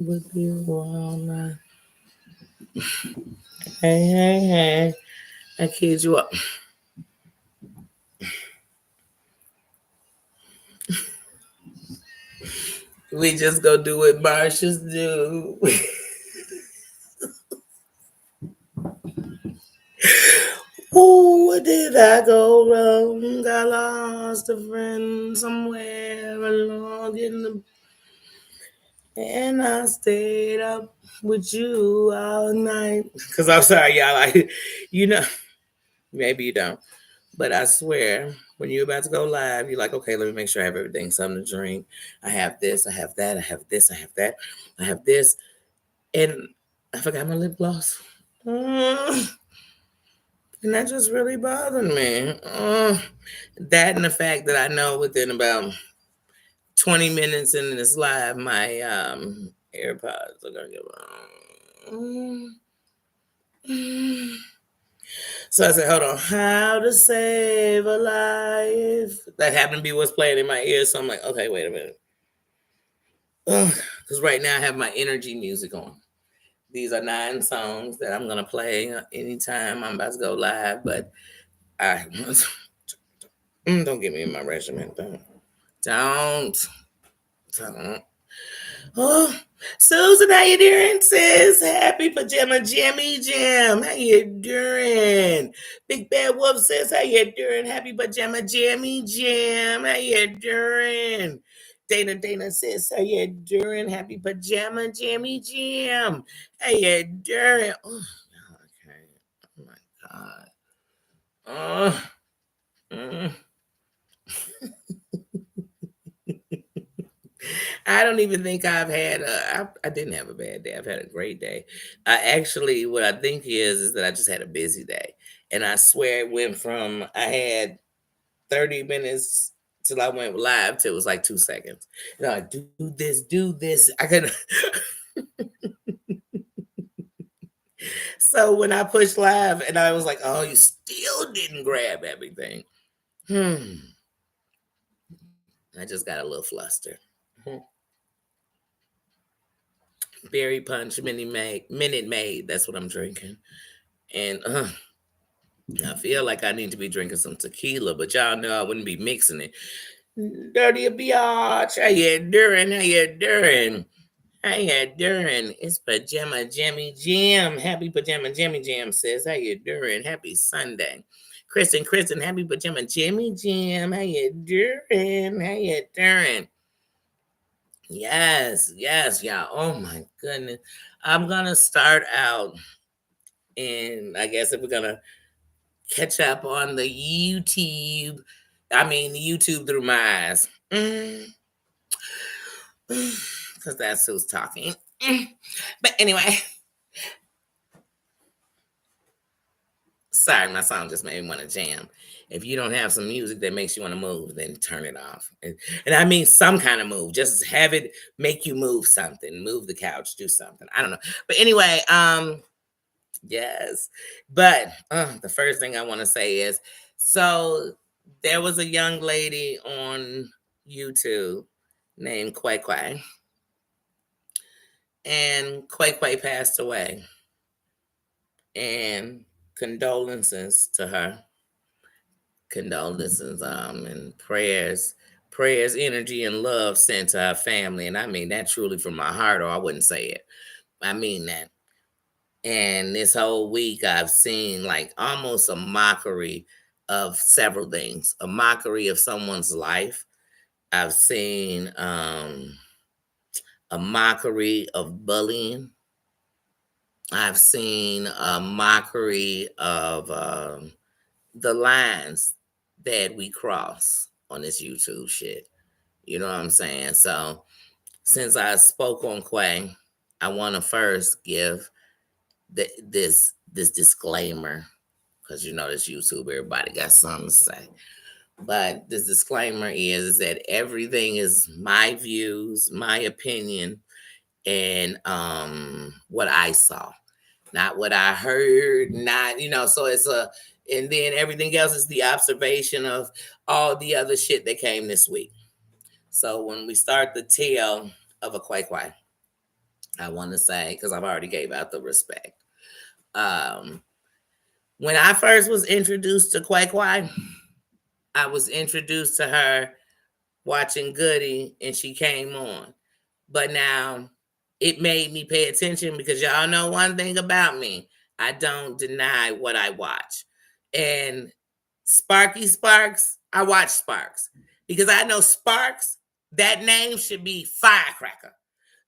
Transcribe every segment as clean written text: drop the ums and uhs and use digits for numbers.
with you all night. Hey. I kid you up. We just go do what Marshalls do. Oh, where did I go wrong? Got lost a friend somewhere along in the. And I stayed up with you all night. Because I'm sorry, y'all. You know, maybe you don't. But I swear, when you're about to go live, you're like, okay, let me make sure I have everything, something to drink. I have this, I have that, I have this, I have that, I have this. And I forgot my lip gloss. Mm, and that just really bothered me. That and the fact that I know within about 20 minutes into this live, my AirPods are going to get wrong. So I said, hold on, how to save a life. That happened to be what's playing in my ears. So I'm like, okay, wait a minute. Because right now I have my energy music on. These are 9 songs that I'm going to play anytime I'm about to go live. But I don't get me in my regiment. Don't. Oh, Susan, how you doing, sis? Happy Pajama Jammy Jam. How you doing? Big Bad Wolf says, how you doing? Happy Pajama Jammy Jam. How you doing? Dana says, how you doing? Happy Pajama Jammy Jam. How you doing? Oh, okay. Oh, my God. Oh. Mm. I don't even think I've had. I didn't have a bad day. I've had a great day. I actually, what I think is that I just had a busy day, and I swear it went from I had 30 minutes till I went live till it was like 2 seconds. You know, like, do this. I could. So when I pushed live, and I was like, oh, you still didn't grab everything. I just got a little flustered. Berry punch, minute maid. That's what I'm drinking, and I feel like I need to be drinking some tequila, but y'all know I wouldn't be mixing it. Dirty biatch, how you doing? How you doing? How you doing? It's Pajama Jammy Jam. Happy Pajama Jammy Jam, sis. How you doing? Happy Sunday. Kristen, happy Pajama Jammy Jam. How you doing? How you doing? Yes, y'all. Oh my goodness. I'm gonna start out, and I guess if we're gonna catch up on the YouTube. I mean, the YouTube through my eyes. Because that's who's talking. But anyway, sorry, my song just made me want to jam. If you don't have some music that makes you want to move, then turn it off. And I mean some kind of move. Just have it make you move something. Move the couch, do something. I don't know. But anyway, yes. But the first thing I want to say is so there was a young lady on YouTube named Quay. And Quay passed away. And condolences to her. Condolences, and prayers, energy, and love sent to her family. And I mean that truly from my heart, or I wouldn't say it. I mean that. And this whole week, I've seen like almost a mockery of several things. A mockery of someone's life. I've seen a mockery of bullying. I've seen a mockery of the lines that we cross on this YouTube shit. You know what I'm saying? So since I spoke on Quay, I want to first give this disclaimer because you know this YouTube, everybody got something to say. But this disclaimer is that everything is my views, my opinion, and what I saw, not what I heard, not so it's a and then everything else is the observation of all the other shit that came this week. So when we start the tale of a Quay, I want to say, because I've already gave out the respect. Um, when I first was introduced to Quay, I was introduced to her watching Goody, and she came on. But now it made me pay attention because y'all know one thing about me. I don't deny what I watch. And Sparky Sparks, I watch Sparks because I know Sparks, that name should be Firecracker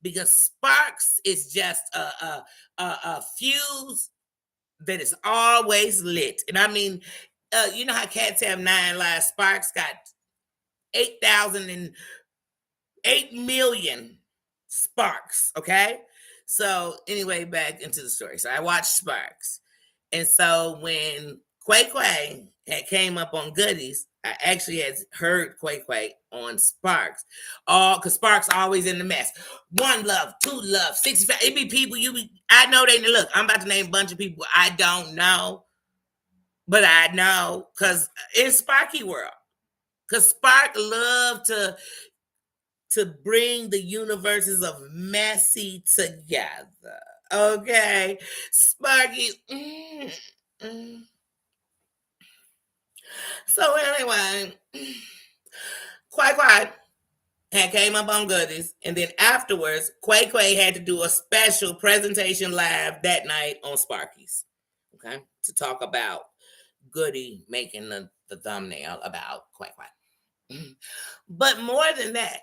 because Sparks is just a fuse that is always lit. And I mean, you know how cats have 9 lives? Sparks got 8,008,000,000 sparks. Okay. So anyway, back into the story. So I watched Sparks. And so when Quay had came up on Goodies, I actually had heard Quay on Sparks. All because Sparks always in the mess. 1 Love, 2 Love, 65. It be people I know they look. I'm about to name a bunch of people I don't know, but I know because it's Sparky World. Because Spark love to bring the universes of messy together. Okay, Sparky. So anyway, Quay had came up on Goodies, and then afterwards, Quay had to do a special presentation live that night on Sparky's. Okay, to talk about Goody making the thumbnail about Quay. But more than that,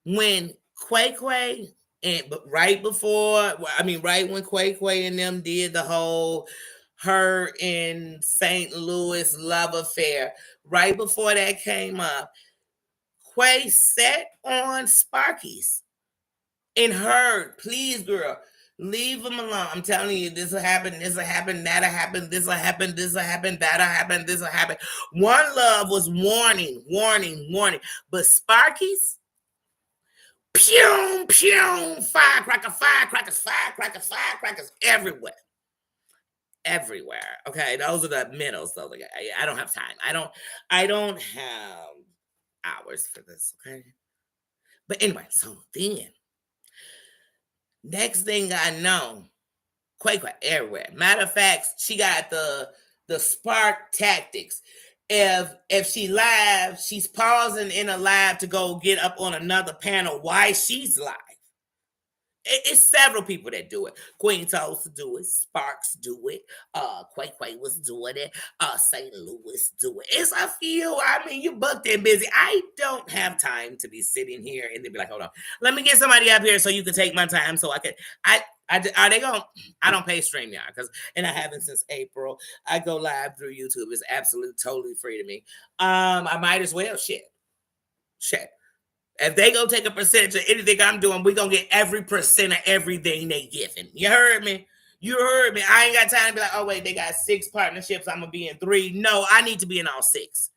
when Quay and right when Quay and them did the whole her in St. Louis love affair, right before that came up, Quay sat on Sparky's and heard, please, girl, leave them alone. I'm telling you, this will happen, that'll happen, this will happen, that'll happen, this will happen. 1Love was warning. But Sparky's, pew, pew, firecrackers everywhere. Okay, those are the middles. So I don't have time. I don't have hours for this. Okay, but anyway, so then next thing I know, Quay everywhere. Matter of fact, she got the spark tactics. If she live, she's pausing in a live to go get up on another panel while she's live. It's several people that do it. Queen Toast do it. Sparks do it. Quay was doing it. St. Louis do it. It's a few. I mean, you booked and busy. I don't have time to be sitting here and then be like, hold on, let me get somebody up here so you can take my time so I can. Are they going? I don't pay StreamYard and I haven't since April. I go live through YouTube. It's absolutely totally free to me. I might as well. Shit. If they go take a percentage of anything I'm doing, we gonna get every percent of everything they giving. You heard me? I ain't got time to be like, oh wait, they got 6 partnerships. I'm gonna be in 3. No, I need to be in all 6.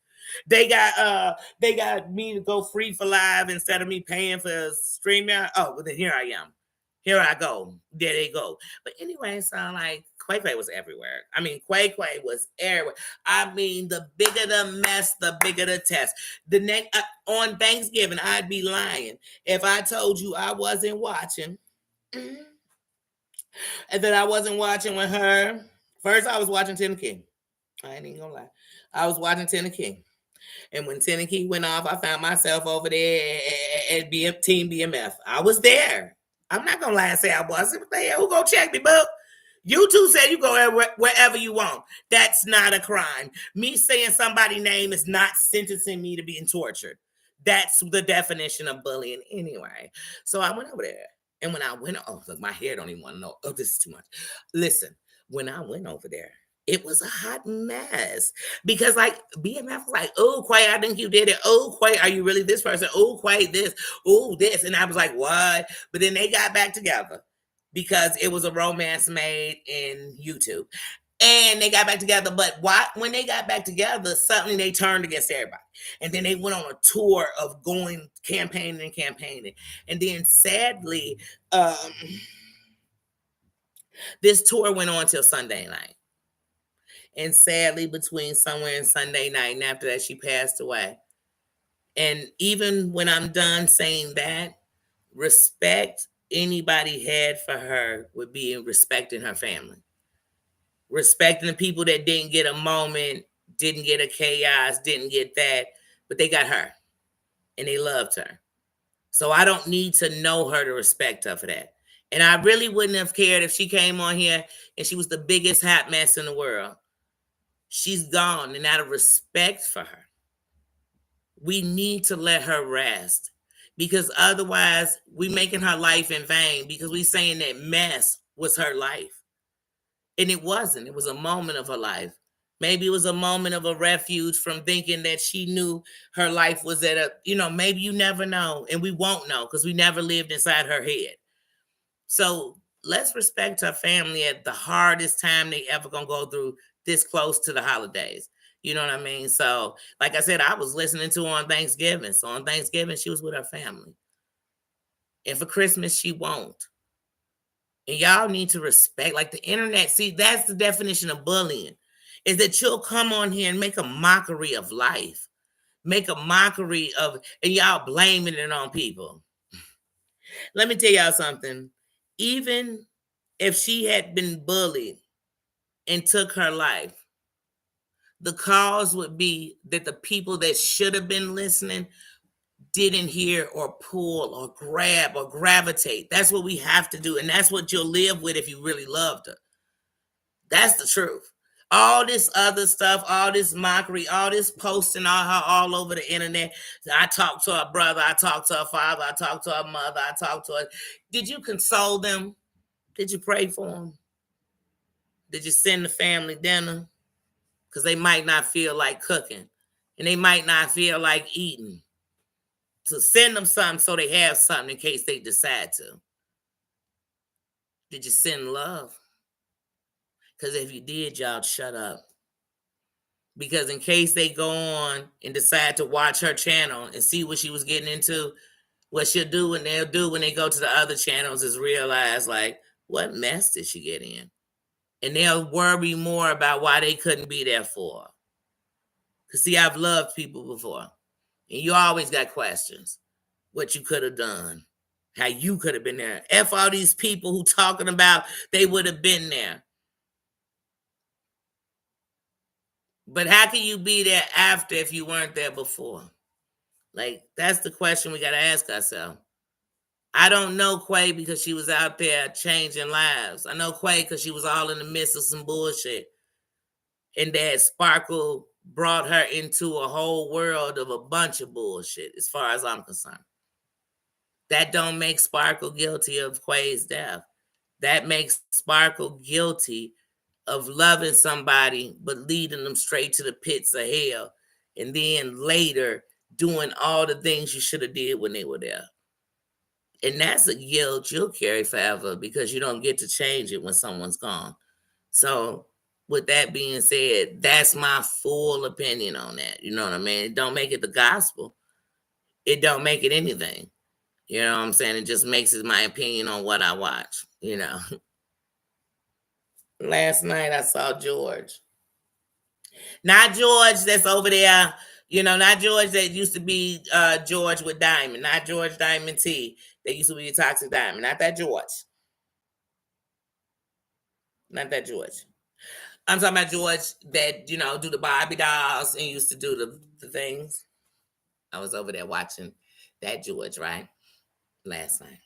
They got me to go free for live instead of me paying for StreamYard. Oh, well then here I am. Here I go. There they go. But anyway, so like Quay was everywhere. I mean, Quay was everywhere. I mean, the bigger the mess, the bigger the test. The next on Thanksgiving, I'd be lying if I told you I wasn't watching, and that I wasn't watching with her. First, I was watching Ten King. I ain't even gonna lie. I was watching Ten King. And when Ten Key went off, I found myself over there at Team BMF. I was there. I'm not gonna lie and say I wasn't. Who gonna check me, bub? You two said you go wherever you want. That's not a crime. Me saying somebody's name is not sentencing me to being tortured. That's the definition of bullying anyway. So I went over there. And when I went, oh, look, my hair don't even want to know. Oh, this is too much. Listen, when I went over there, it was a hot mess because like BMF was like, oh, Quay, I think you did it. Oh, Quay, are you really this person? Oh, Quay, this. Oh, this. And I was like, what? But then they got back together because it was a romance made in YouTube. And they got back together. But when they got back together, suddenly they turned against everybody. And then they went on a tour of going campaigning. And then sadly, this tour went on till Sunday night. And sadly, between somewhere and Sunday night, and after that, she passed away. And even when I'm done saying that, respect anybody had for her would be in respecting her family, respecting the people that didn't get a moment, didn't get a chaos, didn't get that, but they got her and they loved her. So I don't need to know her to respect her for that. And I really wouldn't have cared if she came on here and she was the biggest hot mess in the world. She's gone, and out of respect for her, we need to let her rest, because otherwise we making her life in vain, because we saying that mess was her life. And it wasn't. It was a moment of her life. Maybe it was a moment of a refuge from thinking that she knew her life was at a, maybe you never know. And we won't know because we never lived inside her head. So let's respect her family at the hardest time they ever gonna go through, this close to the holidays. You know what I mean? So, like I said, I was listening to her on Thanksgiving. So on Thanksgiving, she was with her family. And for Christmas, she won't. And y'all need to respect, like the internet. See, that's the definition of bullying, is that you'll come on here and make a mockery of life, make a mockery of, and y'all blaming it on people. Let me tell y'all something. Even if she had been bullied and took her life, the cause would be that the people that should have been listening didn't hear or pull or grab or gravitate. That's what we have to do. And that's what you'll live with if you really loved her. That's the truth. All this other stuff, all this mockery, all this posting all over the internet. I talked to her brother, I talked to her father, I talked to her mother, I talked to her. Did you console them? Did you pray for them? Did you send the family dinner? Because they might not feel like cooking and they might not feel like eating. So send them something so they have something in case they decide to. Did you send love? Because if you did, y'all shut up. Because in case they go on and decide to watch her channel and see what she was getting into, what she'll do and they'll do when they go to the other channels is realize, like, what mess did she get in? And they'll worry more about why they couldn't be there for her. Because, see, I've loved people before. And you always got questions. What you could have done. How you could have been there. F all these people who talking about they would have been there. But how can you be there after if you weren't there before? Like, that's the question we got to ask ourselves. I don't know Quay because she was out there changing lives. I know Quay because she was all in the midst of some bullshit. And that Sparkle brought her into a whole world of a bunch of bullshit, as far as I'm concerned. That don't make Sparkle guilty of Quay's death. That makes Sparkle guilty of loving somebody but leading them straight to the pits of hell, and then later doing all the things you should have did when they were there. And that's a guilt you'll carry forever because you don't get to change it when someone's gone. So with that being said, that's my full opinion on that. You know what I mean? It don't make it the gospel. It don't make it anything. You know what I'm saying? It just makes it my opinion on what I watch, Last night I saw George. Not George that's over there, not George that used to be George with Diamond, not George Diamond T. That used to be a Toxic Diamond. Not that George. Not that George. I'm talking about George that, do the Barbie dolls and used to do the things. I was over there watching that George, right? Last night.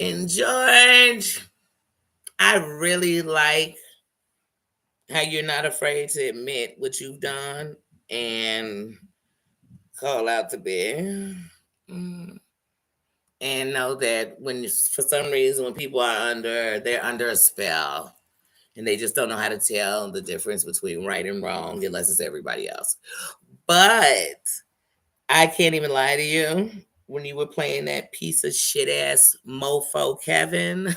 And George, I really like how you're not afraid to admit what you've done and call out to bear. And know that for some reason, when people are they're under a spell and they just don't know how to tell the difference between right and wrong unless it's everybody else. But I can't even lie to you. When you were playing that piece of shit ass mofo, Kevin,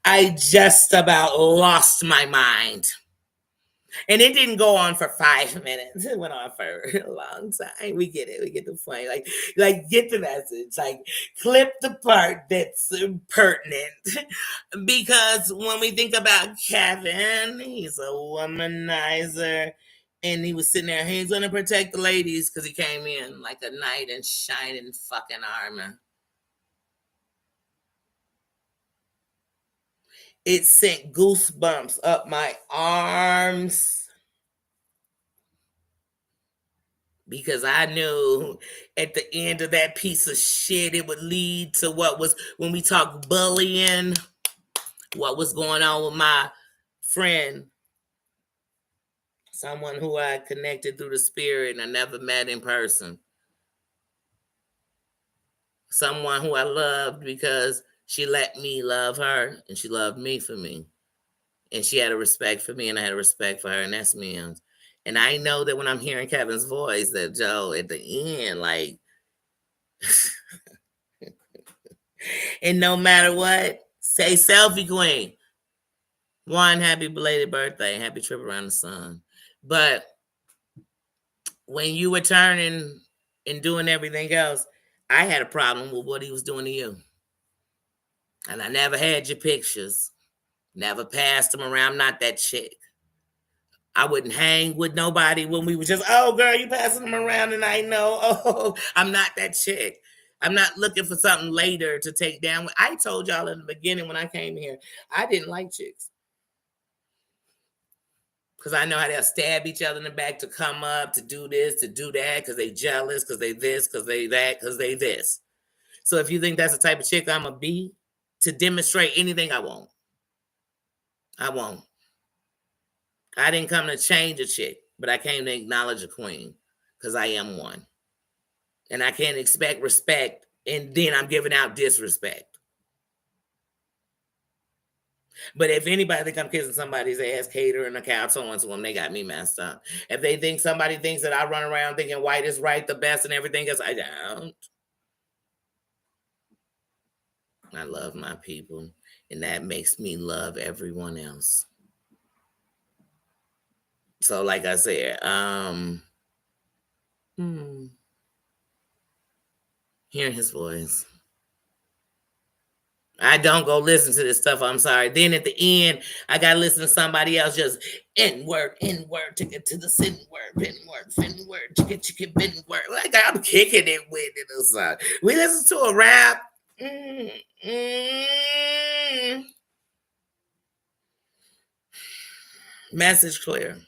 I just about lost my mind. And it didn't go on for 5 minutes. It went on for a long time. We get it. We get the point. Like get the message. Like clip the part that's pertinent. Because when we think about Kevin, he's a womanizer. And he was sitting there. He's gonna protect the ladies because he came in like a knight in shining fucking armor. It sent goosebumps up my arms because I knew at the end of that piece of shit, it would lead to what was, when we talk bullying, what was going on with my friend, someone who I connected through the spirit and I never met in person. Someone who I loved because she let me love her and she loved me for me. And she had a respect for me and I had a respect for her, and that's me. And I know that when I'm hearing Kevin's voice, that Joe at the end, like, and no matter what, say selfie queen. One, happy belated birthday, happy trip around the sun. But when you were turning and doing everything else, I had a problem with what he was doing to you. And I never had your pictures, never passed them around. I'm not that chick. I wouldn't hang with nobody when we were just, oh, girl, you passing them around and I know, oh, I'm not that chick. I'm not looking for something later to take down. I told y'all in the beginning when I came here, I didn't like chicks. Because I know how they'll stab each other in the back to come up, to do this, to do that, because they jealous, because they this, because they that, because they this. So if you think that's the type of chick I'm going to be, to demonstrate anything, I won't. I won't. I didn't come to change a chick, but I came to acknowledge a queen, because I am one. And I can't expect respect, and then I'm giving out disrespect. But if anybody think I'm kissing somebody's ass, catering a cow, so on to them, they got me messed up. If they think somebody thinks that I run around thinking white is right, the best, and everything else, I don't. I love my people, and that makes me love everyone else. So, like I said, hearing his voice. I don't go listen to this stuff. I'm sorry. Then at the end, I gotta listen to somebody else just N-word to get to the sin word, fin word to get bin word. Like I'm kicking it with it or something. We listen to a rap. Message clear.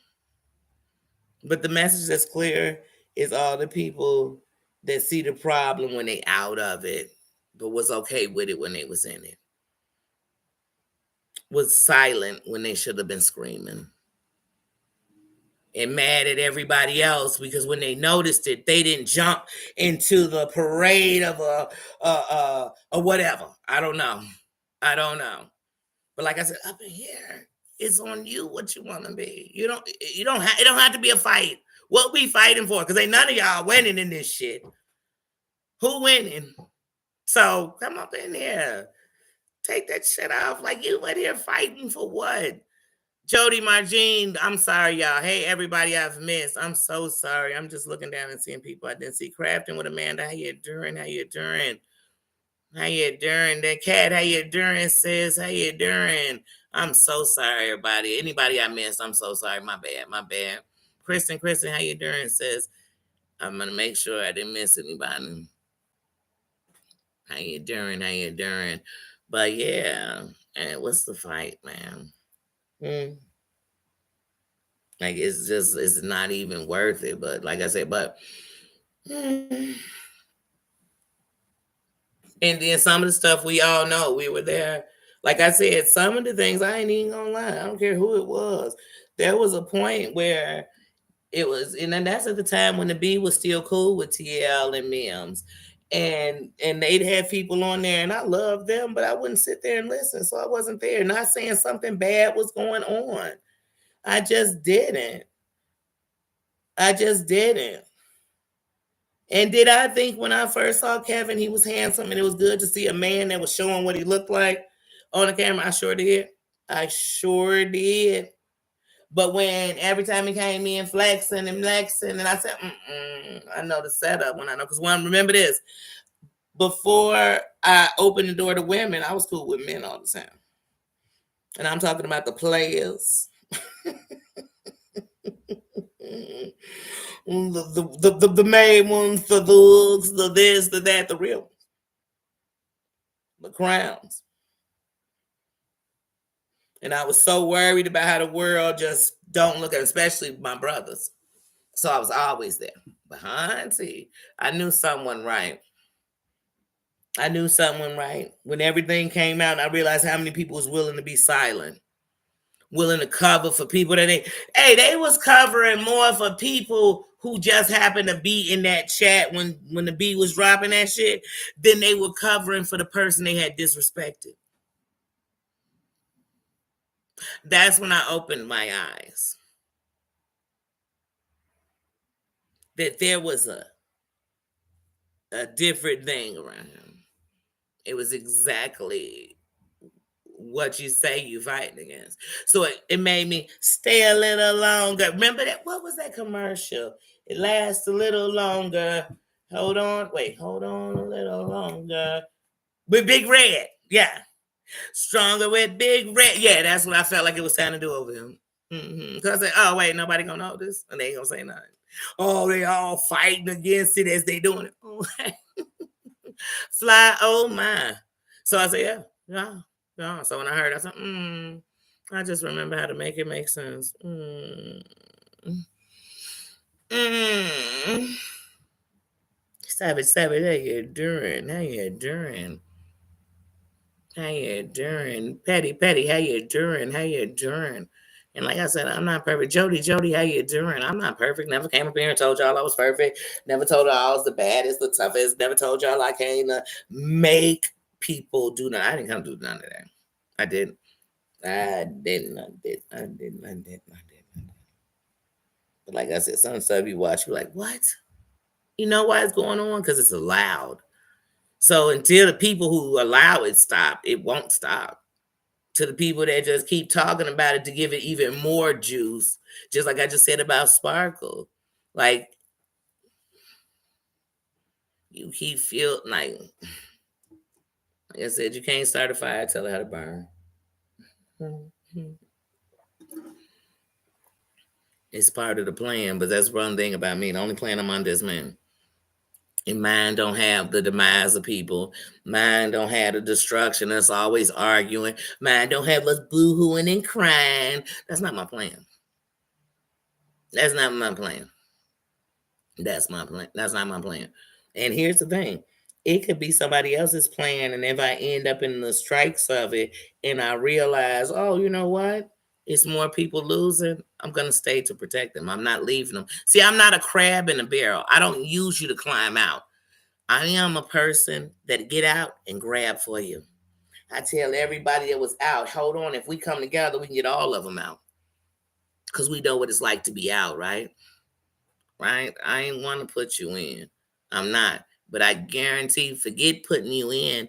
But the message that's clear is all the people that see the problem when they out of it, but was okay with it when they was in it. Was silent when they should have been screaming. And mad at everybody else because when they noticed it, they didn't jump into the parade of a whatever. I don't know. But like I said, up in here, it's on you what you want to be. It don't have to be a fight. What we fighting for? Because ain't none of y'all winning in this shit. Who winning? So come up in here. Take that shit off. Like you in here fighting for what? Jody Margine, I'm sorry, y'all. Hey, everybody I've missed. I'm so sorry. I'm just looking down and seeing people I didn't see. Crafting with Amanda. How you doing? The cat, how you doing, sis? How you doing? I'm so sorry, everybody. Anybody I missed, I'm so sorry. My bad. Kristen, how you doing, sis? I'm going to make sure I didn't miss anybody. How you doing? But yeah, and what's the fight, man? Like it's not even worth it. But like I said, and then some of the stuff we all know, we were there. Like I said, some of the things I ain't even gonna lie. I don't care who it was. There was a point where it was, and then that's at the time when the B was still cool with TL and Mims. And they'd have people on there, and I loved them, but I wouldn't sit there and listen. So I wasn't there. Not saying something bad was going on. I just didn't. And did I think when I first saw Kevin, he was handsome and it was good to see a man that was showing what he looked like on the camera? I sure did. But when every time he came in flexing, and I said, I know the setup when I know. Because remember this, before I opened the door to women, I was cool with men all the time. And I'm talking about the players. The main ones, the looks, the this, the that, the real, the crowns. And I was so worried about how the world just don't look at, especially my brothers. So I was always there. Behind see, I knew someone right. I knew someone right. When everything came out, and I realized how many people was willing to be silent, willing to cover for people that they was covering more for people who just happened to be in that chat when the B was dropping that shit than they were covering for the person they had disrespected. That's when I opened my eyes that there was a different thing around him. It was exactly what you say you fighting against. So it made me stay a little longer. Remember that? What was that commercial? It lasts a little longer. Hold on. Wait, hold on a little longer. With Big Red. Yeah. Stronger with Big Red. Yeah, that's what I felt like it was time to do over him. Because I said, oh, wait, nobody gonna know this. And they ain't gonna say nothing. Oh, they all fighting against it as they doing it. Oh, fly, oh my. So I said, yeah. So when I heard, I said, I just remember how to make it make sense. Savage, how you doing? How you doing? How you doing? Petty, how you doing? How you doing? And like I said, I'm not perfect. Jody, how you doing? I'm not perfect. Never came up here and told y'all I was perfect. Never told y'all I was the baddest, the toughest. Never told y'all I came to make people do nothing. I didn't come to do none of that. I didn't. I didn't. But like I said, some stuff you watch, you're like, what? You know why it's going on? Because it's allowed. So until the people who allow it stop, it won't stop. To the people that just keep talking about it to give it even more juice, just like I just said about Sparkle. Like, you keep feeling like I said, you can't start a fire, tell it how to burn. It's part of the plan, but that's one thing about me. The only plan I'm under is man. And mine don't have the demise of people. Mine don't have the destruction. That's always arguing. Mine don't have us boo-hooing and crying. That's not my plan. That's not my plan. That's my plan. That's not my plan. And here's the thing. It could be somebody else's plan. And if I end up in the strikes of it and I realize, oh, you know what? It's more people losing. I'm going to stay to protect them. I'm not leaving them. See, I'm not a crab in a barrel. I don't use you to climb out. I am a person that get out and grab for you. I tell everybody that was out, hold on. If we come together, we can get all of them out. Because we know what it's like to be out, right? Right? I ain't want to put you in. I'm not. But I guarantee, forget putting you in.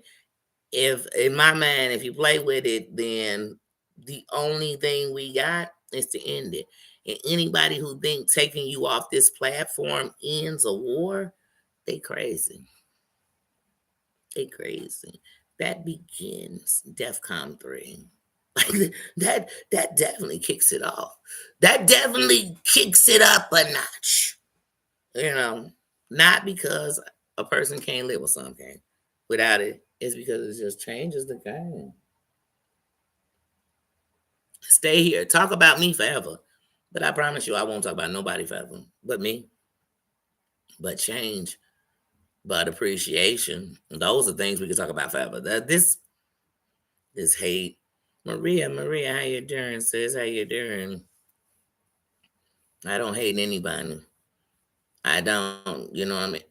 If in my mind, if you play with it, then the only thing we got is to end it. And anybody who think taking you off this platform ends a war, they crazy. They crazy. That begins DEFCON 3. Like that definitely kicks it off. That definitely kicks it up a notch. You know, not because a person can't live with something without it. It's because it just changes the game. Stay here. Talk about me forever. But I promise you, I won't talk about nobody forever but me. But change, but appreciation. Those are things we can talk about forever. This hate. Maria, how you doing, sis? How you doing? I don't hate anybody. I don't, you know what I mean?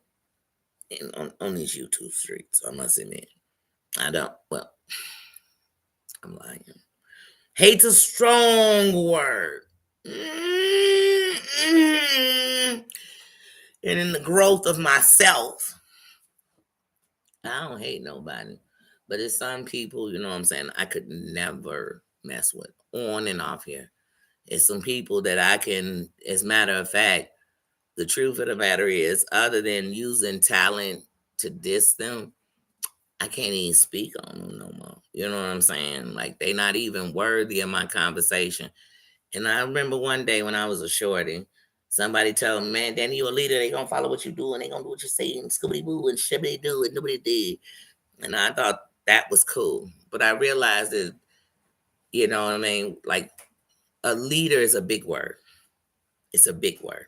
On these YouTube streets, I must admit. I don't. Well, I'm lying. Hate's a strong word. And in the growth of myself, I don't hate nobody. But it's some people, you know what I'm saying, I could never mess with on and off here. It's some people that I can, as a matter of fact, the truth of the matter is, other than using talent to diss them, I can't even speak on them no more. You know what I'm saying? Like, they not even worthy of my conversation. And I remember one day when I was a shorty, Somebody tell them, man, Danny, you a leader. They gonna follow what you do, and they gonna do what you say, and scoobity boo and shibbity do, and nobody did. And I thought that was cool, but I realized that, you know what I mean, like a leader is a big word. It's a big word.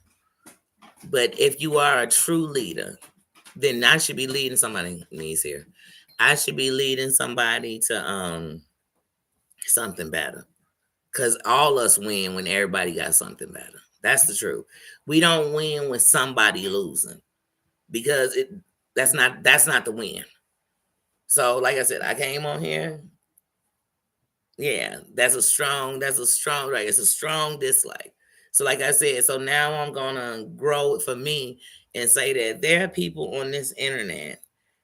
But if you are a true leader, then I should be leading somebody needs here. I should be leading somebody to something better. Cause all us win when everybody got something better. That's the truth. We don't win when somebody losing because that's not the win. So like I said, I came on here. Yeah, that's a strong right. It's a strong dislike. So like I said, so now I'm gonna grow it for me and say that there are people on this internet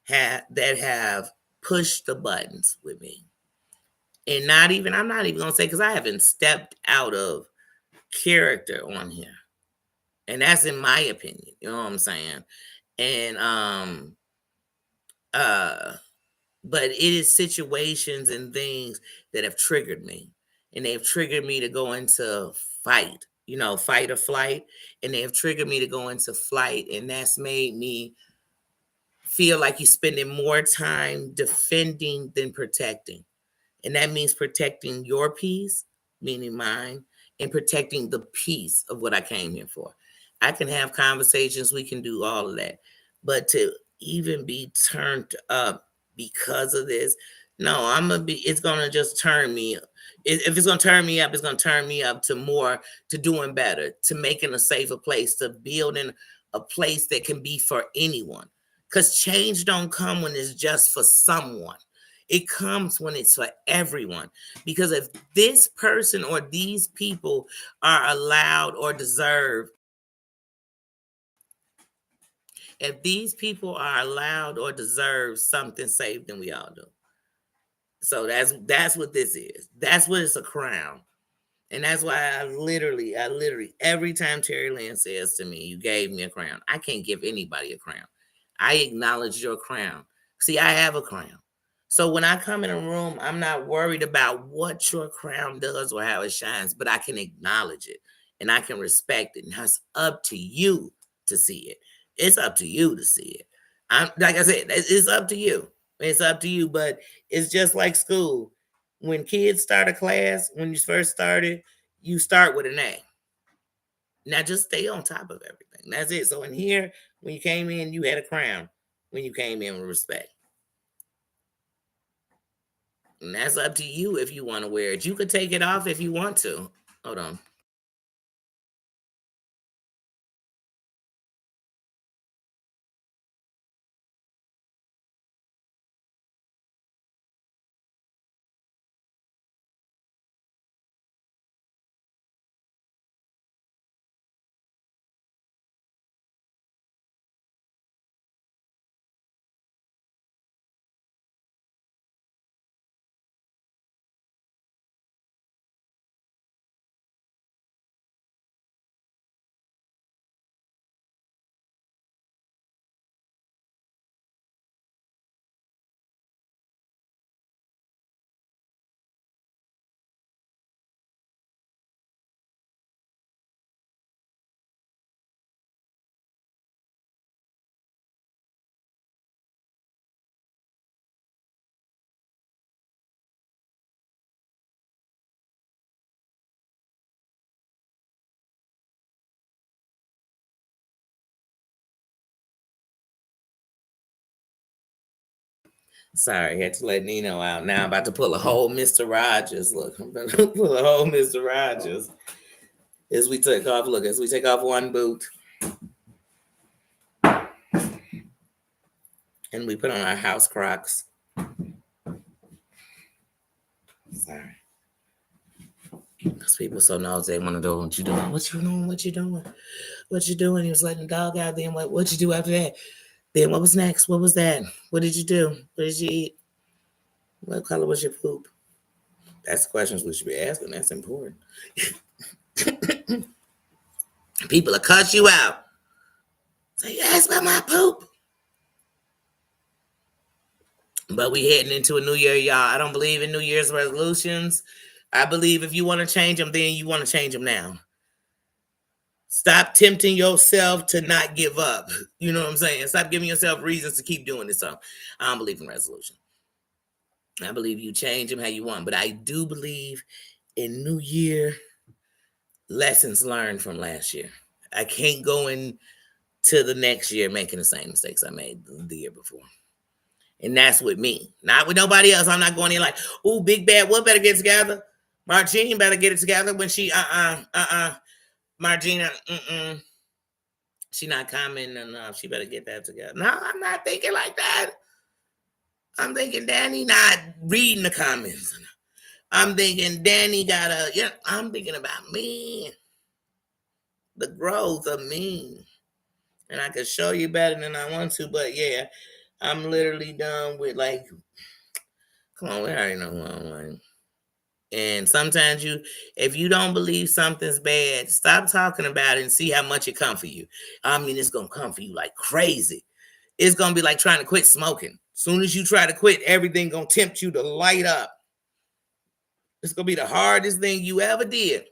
that have pushed the buttons with me. And I'm not even gonna say because I haven't stepped out of character on here. And that's in my opinion. You know what I'm saying? And uh but it is situations and things that have triggered me, and they've triggered me to go into fight, fight or flight, and they have triggered me to go into flight, and that's made me feel like you're spending more time defending than protecting. And that means protecting your peace, meaning mine, and protecting the peace of what I came here for. I can have conversations, we can do all of that. But to even be turned up because of this, no, it's gonna just turn me. If it's gonna turn me up, it's gonna turn me up to more, to doing better, to making a safer place, to building a place that can be for anyone. Because change don't come when it's just for someone. It comes when it's for everyone. Because if this person or these people are allowed or deserve, if these people are allowed or deserve something safe, then we all do. So that's what this is. That's what it's a crown. And that's why I literally, every time Terry Lynn says to me, you gave me a crown, I can't give anybody a crown. I acknowledge your crown. See, I have a crown. So when I come in a room, I'm not worried about what your crown does or how it shines, but I can acknowledge it and I can respect it. Now it's up to you to see it. It's up to you to see it. I'm like I said, it's up to you. It's up to you, but it's just like school. When kids start a class, when you first started, you start with an A. Now just stay on top of everything. That's it. So in here, when you came in, you had a crown. When you came in with respect. And that's up to you if you want to wear it. You could take it off if you want to. Hold on. Sorry, had to let Nino out. Now I'm about to pull a whole Mr. Rogers. Look, I'm about to pull a whole Mr. Rogers. As we take off one boot and we put on our house Crocs. Sorry. Because people so nosy, they want to know what you doing. What you doing? What you doing? What you doing? He was letting the dog out. Then what you do after that? Then what was next? What was that? What did you do? What did you eat? What color was your poop? That's the questions we should be asking. That's important. People will cut you out. Say, you asked about my poop. But we heading into a new year, y'all. I don't believe in New Year's resolutions. I believe if you want to change them, then you want to change them now. Stop tempting yourself to not give up. You know what I'm saying? Stop giving yourself reasons to keep doing this. So I don't believe in resolution. I believe you change them how you want, but I do believe in New Year lessons learned from last year. I can't go into the next year making the same mistakes I made the year before. And that's with me, not with nobody else. I'm not going in like, oh, big bad, what better get together? Margina better get it together when she, Margina, she not commenting enough. She better get that together. No, I'm not thinking like that. I'm thinking Danny not reading the comments. I'm thinking Danny gotta, I'm thinking about me, the growth of me. And I could show you better than I want to, but yeah, I'm literally done with like, come on, we already know who I'm like. And sometimes if you don't believe something's bad, stop talking about it and see how much it come for you. I mean, it's gonna come for you like crazy. It's gonna be like trying to quit smoking. Soon as you try to quit, everything gonna tempt you to light up. It's gonna be the hardest thing you ever did.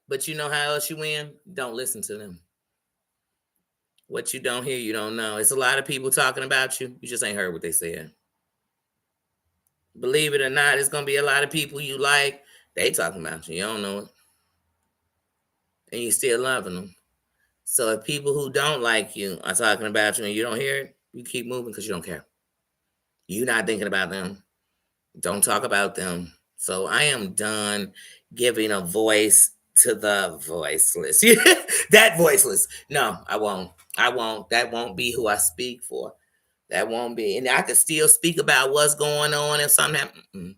But you know how else you win? Don't listen to them. What you don't hear, you don't know. It's a lot of people talking about you. You just ain't heard what they said. Believe it or not, it's gonna be a lot of people you like. They talking about you. You don't know it, and you still loving them. So if people who don't like you are talking about you and you don't hear it, you keep moving because you don't care. You're not thinking about them. Don't talk about them. So I am done giving a voice to the voiceless. That voiceless. No, I won't. I won't. That won't be who I speak for. That won't be. And I could still speak about what's going on if something happens.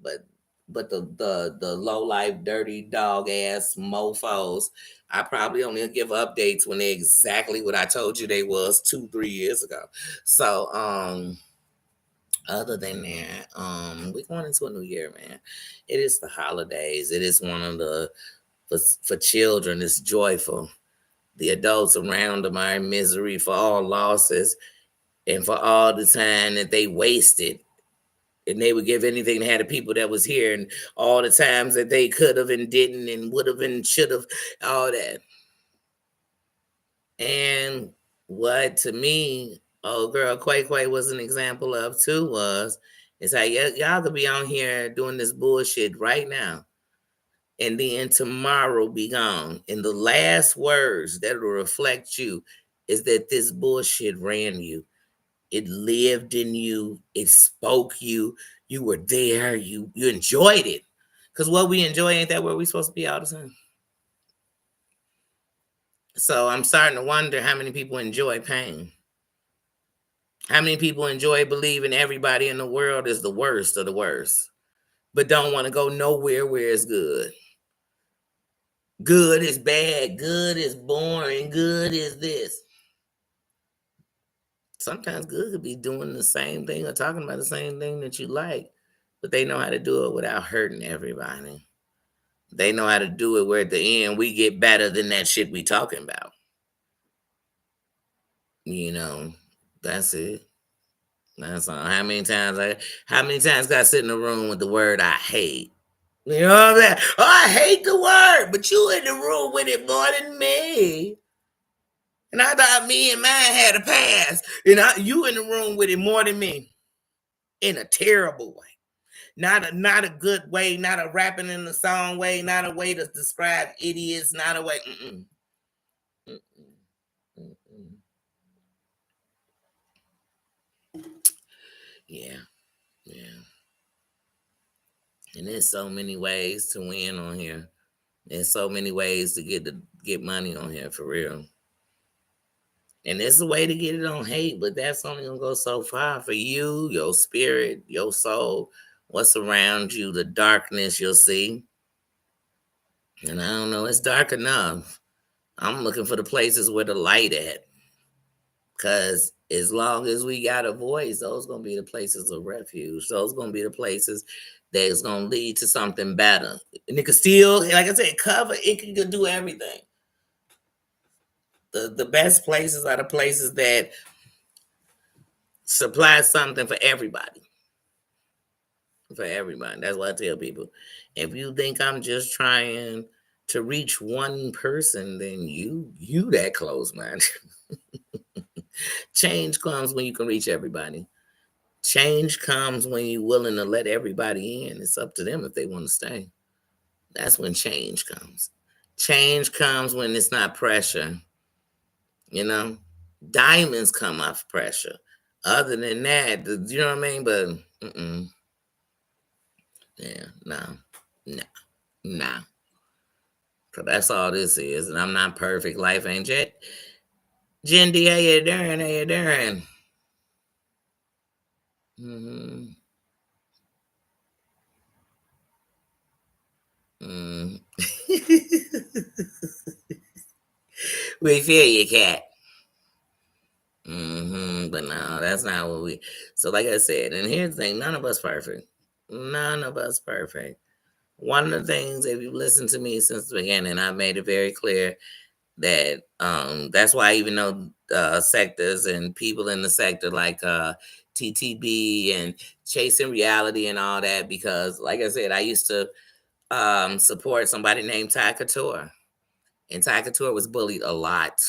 But the low life, dirty dog ass mofos, I probably only give updates when they're exactly what I told you they was 2-3 years ago. So other than that, we're going into a new year, man. It is the holidays. It is one of the for children, it's joyful. The adults around them are in misery for all losses and for all the time that they wasted. And they would give anything to have the people that was here and all the times that they could have and didn't and would have and should have, all that. And what to me, old girl Quay was an example of too is how y'all could be on here doing this bullshit right now. And then tomorrow be gone. And the last words that will reflect you is that this bullshit ran you. It lived in you. It spoke you. You were there. You enjoyed it. Because what we enjoy ain't that where we supposed to be all the time. So I'm starting to wonder how many people enjoy pain. How many people enjoy believing everybody in the world is the worst of the worst, but don't want to go nowhere where it's good. Good is bad. Good is boring. Good is this. Sometimes good could be doing the same thing or talking about the same thing that you like, but they know how to do it without hurting everybody. They know how to do it where at the end we get better than that shit we talking about. That's it. That's all. How many times can I sit in a room with the word I hate? You know what I'm saying? Oh, I hate the word, but you in the room with it more than me. And I thought me and mine had a pass. And you in the room with it more than me. In a terrible way. Not a good way, not a rapping in the song way, not a way to describe idiots, not a way. Yeah. And there's so many ways to win on here. There's so many ways to get money on here for real. And there's a way to get it on hate, but that's only gonna go so far for you, your spirit, your soul, what's around you, the darkness you'll see. And I don't know, it's dark enough. I'm looking for the places where the light at. Cause as long as we got a voice, those gonna be the places of refuge. Those gonna be the places that's gonna lead to something better. And it could still, like I said, cover, it can do everything. The best places are the places that supply something for everybody. For everybody. That's what I tell people. If you think I'm just trying to reach one person, then you that close minded. Change comes when you can reach everybody. Change comes when you're willing to let everybody in. It's up to them if they want to stay. That's when change comes. Change comes when it's not pressure, you know? Diamonds come off pressure. Other than that, you know what I mean? But, yeah, no, no, no. Because that's all this is. And I'm not perfect. Life ain't jet. Jindy, how you doing? How you doing? Mm-hmm. Mm. We feel you, cat. But no, that's not what we. So, like I said, and here's the thing: none of us perfect. None of us perfect. One of the things, if you listen to me since the beginning, I've made it very clear that that's why even though sectors and people in the sector like TTB and Chasing Reality and all that, because like I said, I used to support somebody named Ty Couture, and Ty Couture was bullied a lot.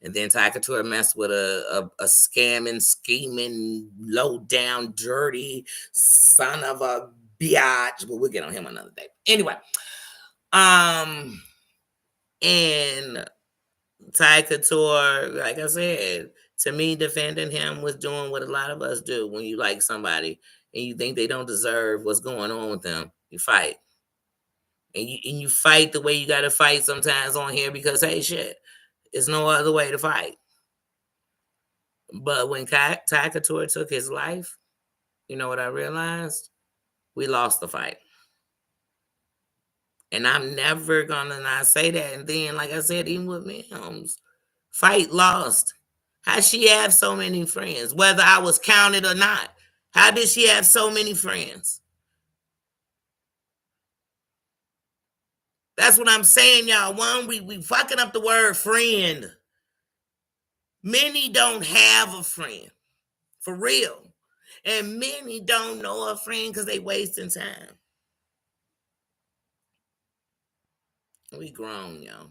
And then Ty Couture messed with a scamming, scheming, low down, dirty son of a biatch. But we'll get on him another day. Anyway, and Ty Couture, like I said, to me, defending him was doing what a lot of us do when you like somebody and you think they don't deserve what's going on with them. You fight. And you fight the way you gotta fight sometimes on here because hey shit, there's no other way to fight. But when Ty Couture took his life, you know what I realized? We lost the fight. And I'm never gonna not say that. And then, like I said, even with Mims, fight lost. How she have so many friends, whether I was counted or not? How did she have so many friends? That's what I'm saying, y'all. One, we fucking up the word friend. Many don't have a friend. For real. And many don't know a friend because they wasting time. We grown, y'all.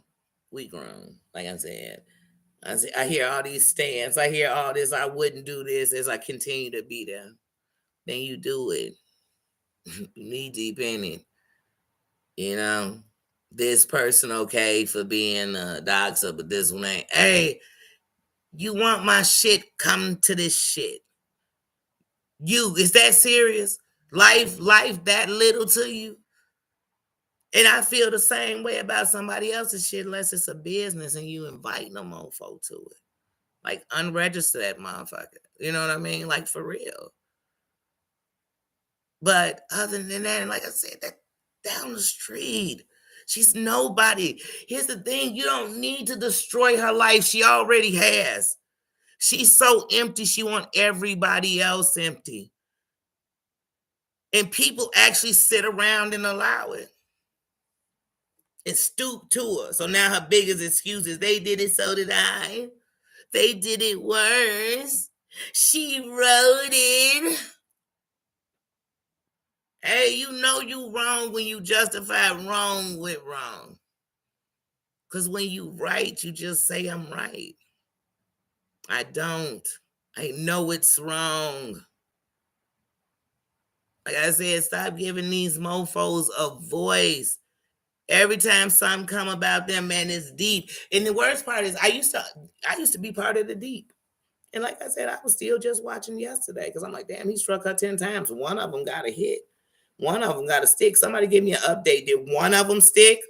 We grown. Like I hear all these stands. I hear all this. I wouldn't do this as I continue to be there. Then you do it. Knee deep in it. You know, this person okay for being a doxer, but this one ain't. Hey, you want my shit? Come to this shit. You is that serious? Life that little to you? And I feel the same way about somebody else's shit unless it's a business and you invite no mofo to it. Like unregister that motherfucker. You know what I mean? Like for real. But other than that, and like I said, that down the street. She's nobody. Here's the thing, you don't need to destroy her life. She already has. She's so empty, she want everybody else empty. And people actually sit around and allow it. And stoop to her. So now her biggest excuse is they did it, so did I. They did it worse. She wrote it. Hey, you know you wrong when you justify wrong with wrong. Because when you right, you just say I'm right. I don't. I know it's wrong. Like I said, stop giving these mofos a voice. Every time something come about them, man, it's deep. And the worst part is I used to be part of the deep. And like I said, I was still just watching yesterday because I'm like, damn, he struck her 10 times. One of them got a hit. One of them got a stick. Somebody give me an update. Did one of them stick?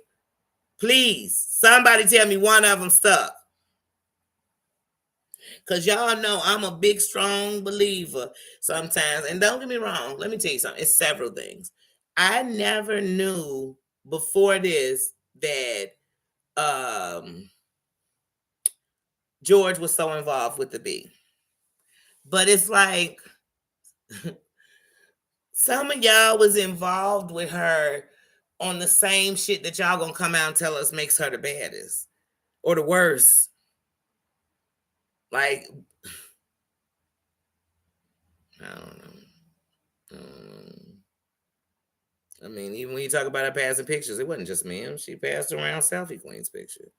Please, somebody tell me one of them stuck. Because y'all know I'm a big, strong believer sometimes. And don't get me wrong. Let me tell you something. It's several things. I never knew before this that George was so involved with the B. But it's like some of y'all was involved with her on the same shit that y'all gonna come out and tell us makes her the baddest or the worst. Like, I don't know. I mean, even when you talk about her passing pictures, it wasn't just men. She passed around Selfie Queen's picture.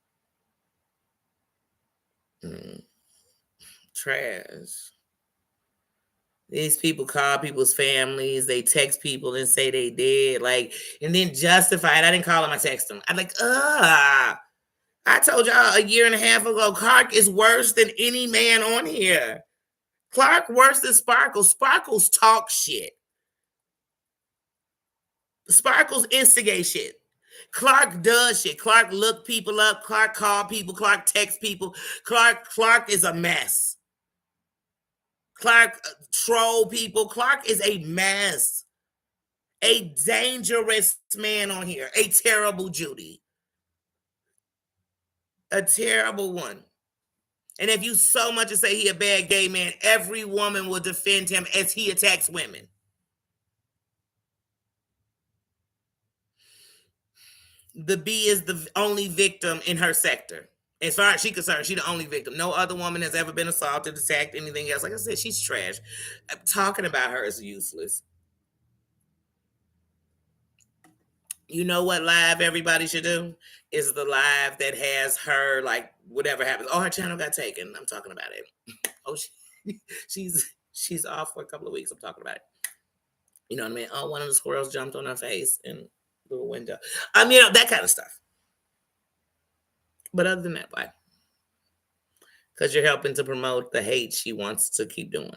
Mm, trash. These people call people's families, they text people and say they did, like, and then justify it. I didn't call them, I text them. I'm like, I told y'all a year and a half ago, Clark is worse than any man on here. Clark worse than Sparkles. Sparkles talk shit. Sparkles instigate shit. Clark does shit. Clark look people up. Clark call people. Clark text people. Clark is a mess. Clark troll people. Clark is a mess. A dangerous man on here. A terrible Judy. A terrible one. And if you so much as say he a bad gay man, every woman will defend him as he attacks women. The B is the only victim in her sector. As far as she's concerned, she's the only victim. No other woman has ever been assaulted, attacked, anything else. Like I said, she's trash. Talking about her is useless. You know what live everybody should do? Is the live that has her, like, whatever happens. Oh, her channel got taken. I'm talking about it. Oh, she's off for a couple of weeks. I'm talking about it. You know what I mean? Oh, one of the squirrels jumped on her face in the window. That kind of stuff. But other than that, why? Because you're helping to promote the hate she wants to keep doing.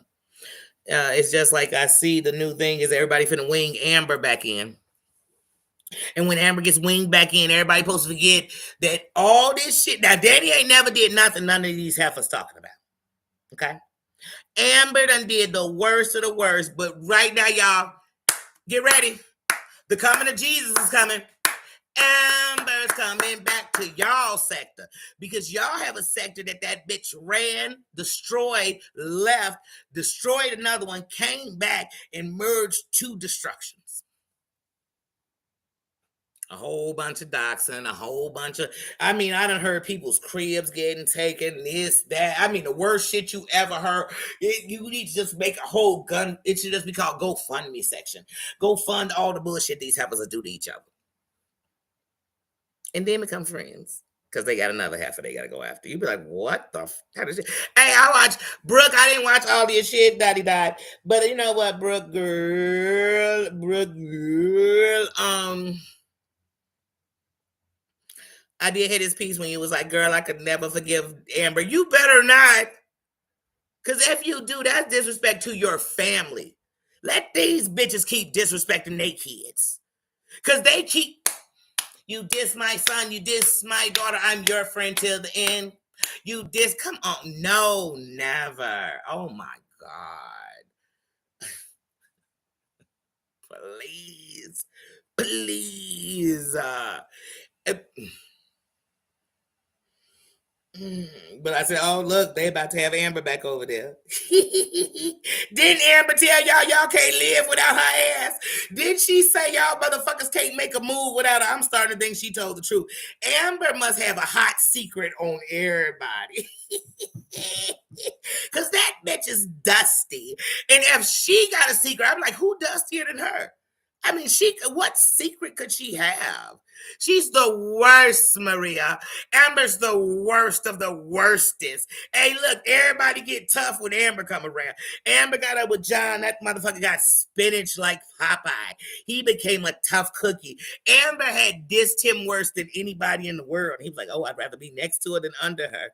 It's just like I see the new thing is everybody finna wing Amber back in. And when Amber gets winged back in, everybody supposed to forget that all this shit. Now, Danny ain't never did nothing none of these heifers talking about. Okay? Amber done did the worst of the worst. But right now, y'all, get ready. The coming of Jesus is coming. Amber's coming back to y'all sector because y'all have a sector that bitch ran, destroyed, left, destroyed another one, came back, and merged two destructions. A whole bunch of doxing, a whole bunch of, I done heard people's cribs getting taken, this, that. The worst shit you ever heard. You need to just make a whole gun. It should just be called GoFundMe section. Go fund all the bullshit these heifers will do to each other. And then become friends. Because they got another heifer they got to go after. You be like, what the kind of shit? Hey, I watched Brooke. I didn't watch all your shit. Daddy died. But you know what, Brooke girl. I did hit his piece when you was like, girl, I could never forgive Amber. You better not. Because if you do, that's disrespect to your family. Let these bitches keep disrespecting their kids. Because they keep, you diss my son, you diss my daughter, I'm your friend till the end. You diss, come on. No, never. Oh my God. Please. Please. But I said, oh, look, they about to have Amber back over there. Didn't Amber tell y'all can't live without her ass? Didn't she say y'all motherfuckers can't make a move without her? I'm starting to think she told the truth. Amber must have a hot secret on everybody. Because that bitch is dusty. And if she got a secret, I'm like, who dustier than her? What secret could she have? She's the worst, Maria. Amber's the worst of the worstest. Hey, look, everybody get tough when Amber come around. Amber got up with John. That motherfucker got spinach like Popeye. He became a tough cookie. Amber had dissed him worse than anybody in the world. He was like, oh, I'd rather be next to her than under her.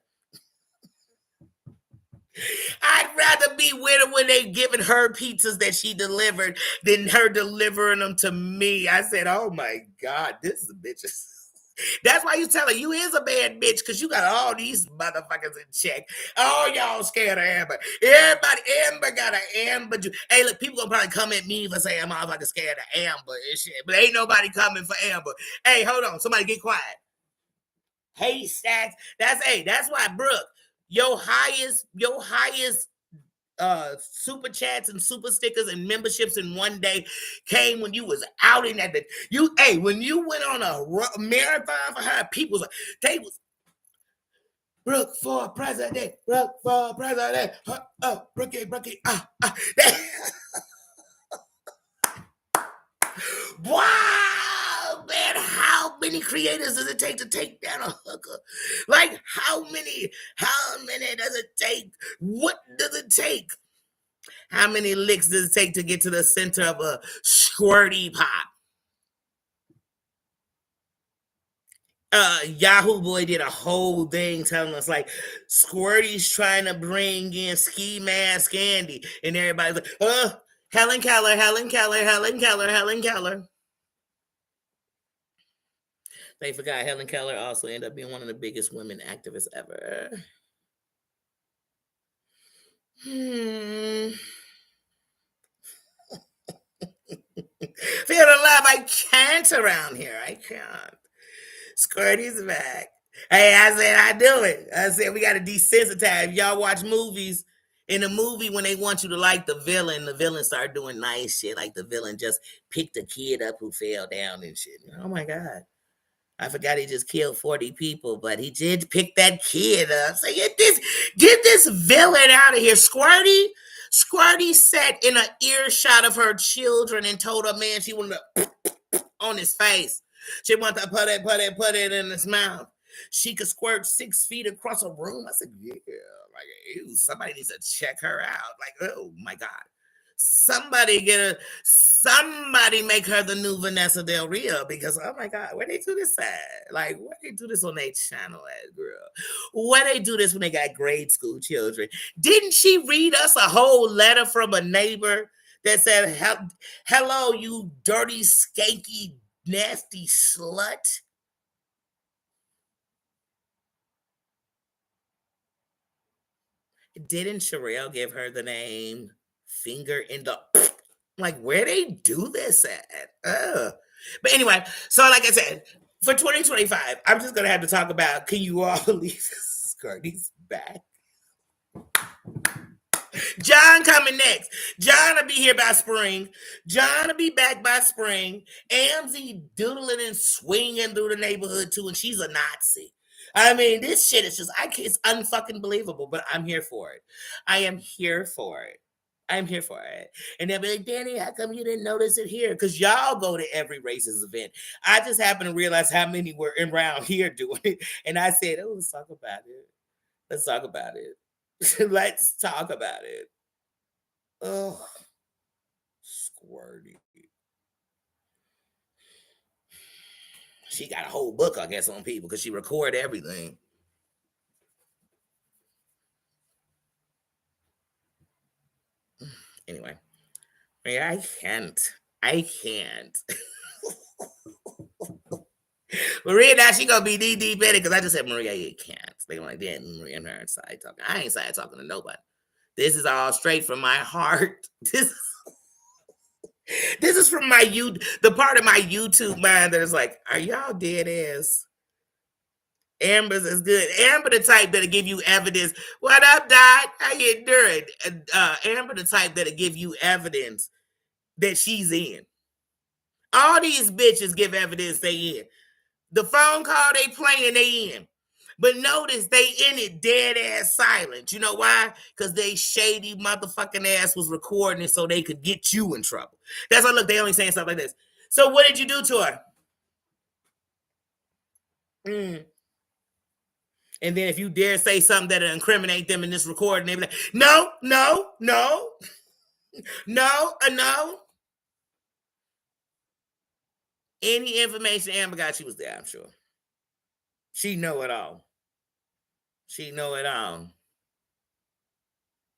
I'd rather be with her when they giving her pizzas that she delivered than her delivering them to me. I said, oh my God, this is a bitch. That's why you tell her you is a bad bitch, because you got all these motherfuckers in check. Oh, y'all scared of Amber. Amber got an Amber. Hey, look, people gonna probably come at me for saying I'm motherfucking scared of Amber and shit, but ain't nobody coming for Amber. Hey, hold on, somebody get quiet. Hey, stats. That's why, Brooke, your highest super chats and super stickers and memberships in one day came when you was outing at when you went on a marathon for her, people was like, they was Brooke for president, Brooke for president, Brookie, Boy, many creators does it take to take down a hooker? Like, how many does it take? What does it take? How many licks does it take to get to the center of a squirty pop? Yahoo Boy did a whole thing telling us like Squirty's trying to bring in Ski Mask Andy, and everybody's like, Helen Keller, Helen Keller, Helen Keller, Helen Keller. They forgot Helen Keller also ended up being one of the biggest women activists ever. Feel the love, I can't around here. I can't. Squirty's back. Hey, I said I do it. I said we got to desensitize. Y'all watch movies. In a movie, when they want you to like the villain start doing nice shit. Like the villain just picked a kid up who fell down and shit. Oh my God. I forgot he just killed 40 people, but he did pick that kid up. So get this villain out of here. Squirty sat in an earshot of her children and told her man she wanted to on his face. She wanted to put it in his mouth. She could squirt 6 feet across a room. I said, yeah, like, ew, somebody needs to check her out. Like, oh my God. Somebody make her the new Vanessa Del Rio, because oh my God, where they do this at? Like, where they do this on their channel at, girl? Where they do this when they got grade school children? Didn't she read us a whole letter from a neighbor that said, hello, you dirty, skanky, nasty slut? Didn't Sherelle give her the name Finger in the... Like, where they do this at? But anyway, so like I said, for 2025, I'm just going to have to talk about, can you all believe Skirty's back? John coming next. John will be here by spring. John will be back by spring. Amzie doodling and swinging through the neighborhood too, and she's a Nazi. I mean, this shit is just, it's unfucking believable, but I'm here for it. I am here for it. I'm here for it. And they'll be like, Danny, how come you didn't notice it here? Because y'all go to every racist event. I just happen to realize how many were around here doing it. And I said, oh, let's talk about it. Let's talk about it. Let's talk about it. Oh, Squirty. She got a whole book, I guess, on people because she recorded everything. Anyway, I can't. Maria, now she gonna be deep in it because I just said Maria, you can't. They like, damn, Maria and her side talking. I ain't side talking to nobody. This is all straight from my heart. This is from the part of my YouTube mind that is like, are y'all dead ass? Amber's is good. Amber the type that'll give you evidence. What up, Dot? How you doing? Amber the type that'll give you evidence that she's in. All these bitches give evidence they in. The phone call they playing, they in. But notice they in it dead ass silent. You know why? Because they shady motherfucking ass was recording it so they could get you in trouble. That's why, look, they only saying stuff like this. So what did you do to her? And then if you dare say something that'll incriminate them in this recording, they be like, no. Any information Amber got, she was there, I'm sure. She know it all.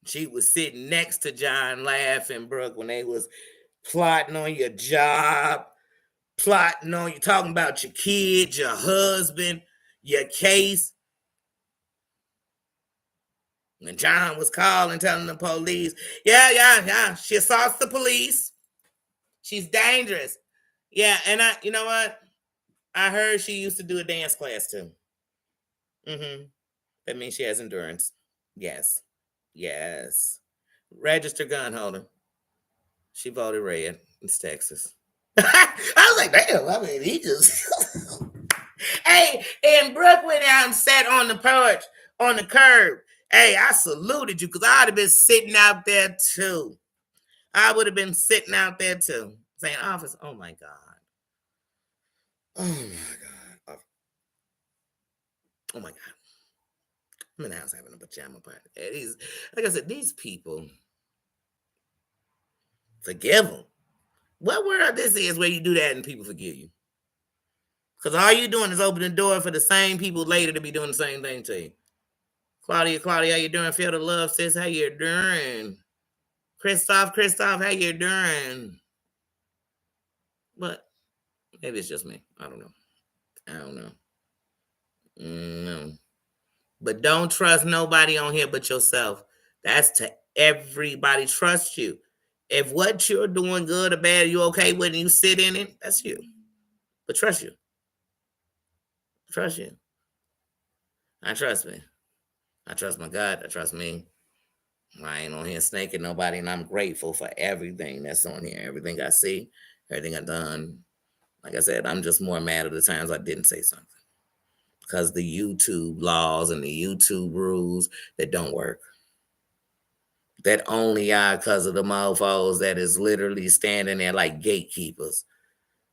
She was sitting next to John laughing, Brooke, when they was plotting on your job, plotting on you, talking about your kids, your husband, your case. When John was calling, telling the police, yeah, she assaults the police. She's dangerous. Yeah, and you know what? I heard she used to do a dance class too. That means she has endurance. Yes. Registered gun holder. She voted red. It's Texas. I was like, damn, I mean, he just... Hey, and Brooke went out and sat on the porch, on the curb. Hey, I saluted you because I'd have been sitting out there too. I would have been sitting out there too. Saying, officer, oh my God. Oh my God. Oh my God. I'm in the house having a pajama party. Like I said, these people, forgive them. What world this is where you do that and people forgive you? Because all you doing is opening the door for the same people later to be doing the same thing to you. Claudia, how you doing? Feel the love, sis. How you doing? Christoph, how you doing? But maybe it's just me. I don't know. No. But don't trust nobody on here but yourself. That's to everybody. Trust you. If what you're doing, good or bad, you okay with, and you sit in it, that's you. But trust you. Trust you. I trust me. I trust my God. I trust me. I ain't on here snaking nobody, and I'm grateful for everything that's on here. Everything I see, everything I've done. Like I said, I'm just more mad at the times I didn't say something. Because the YouTube laws and the YouTube rules that don't work. That only are because of the mofos that is literally standing there like gatekeepers.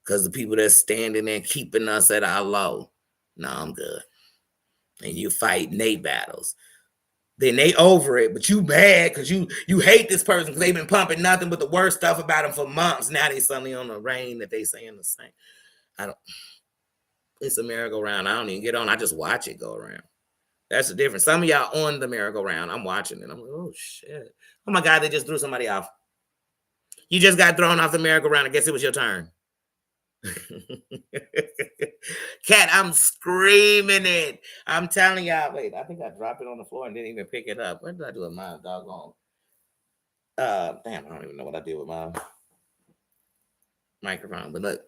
Because the people that's standing there keeping us at our low. No, I'm good. And you fight Nate battles. Then they over it, but you mad because you hate this person because they've been pumping nothing but the worst stuff about them for months. Now they suddenly on the rain that they saying the same. It's a merry-go-round. I don't even get on. I just watch it go around. That's the difference. Some of y'all on the merry-go-round. I'm watching it. I'm like, oh shit. Oh my God, they just threw somebody off. You just got thrown off the merry-go-round. I guess it was your turn. Cat, I'm screaming it. I'm telling y'all. Wait, I think I dropped it on the floor and didn't even pick it up. What did I do with mine? Doggone. Damn, I don't even know what I did with my microphone. But look,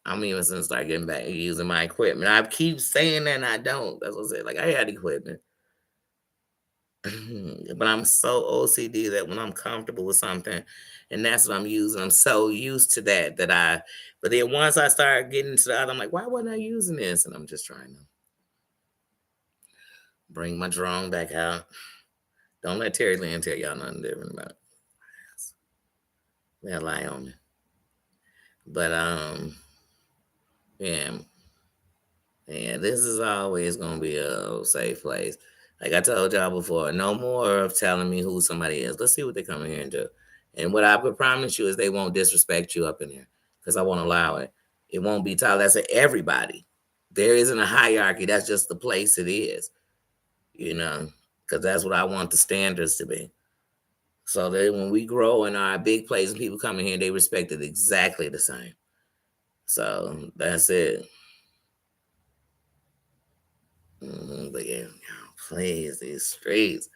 I'm even since start getting back using my equipment. I keep saying that and I don't. That's what I said. Like I had equipment. But I'm so OCD that when I'm comfortable with something and that's what I'm using, I'm so used to that but then once I start getting to the other, I'm like, why wasn't I using this? And I'm just trying to bring my drone back out. Don't let Terry Lynn tell y'all nothing different about it. They'll lie on me. But yeah, this is always gonna be a safe place. Like I told y'all before, no more of telling me who somebody is. Let's see what they come in here and do. And what I could promise you is they won't disrespect you up in here because I won't allow it. It won't be taught. That's to everybody. There isn't a hierarchy. That's just the place it is, because that's what I want the standards to be. So that when we grow in our big place and people come in here, they respect it exactly the same. So that's it. But yeah, please, these streets.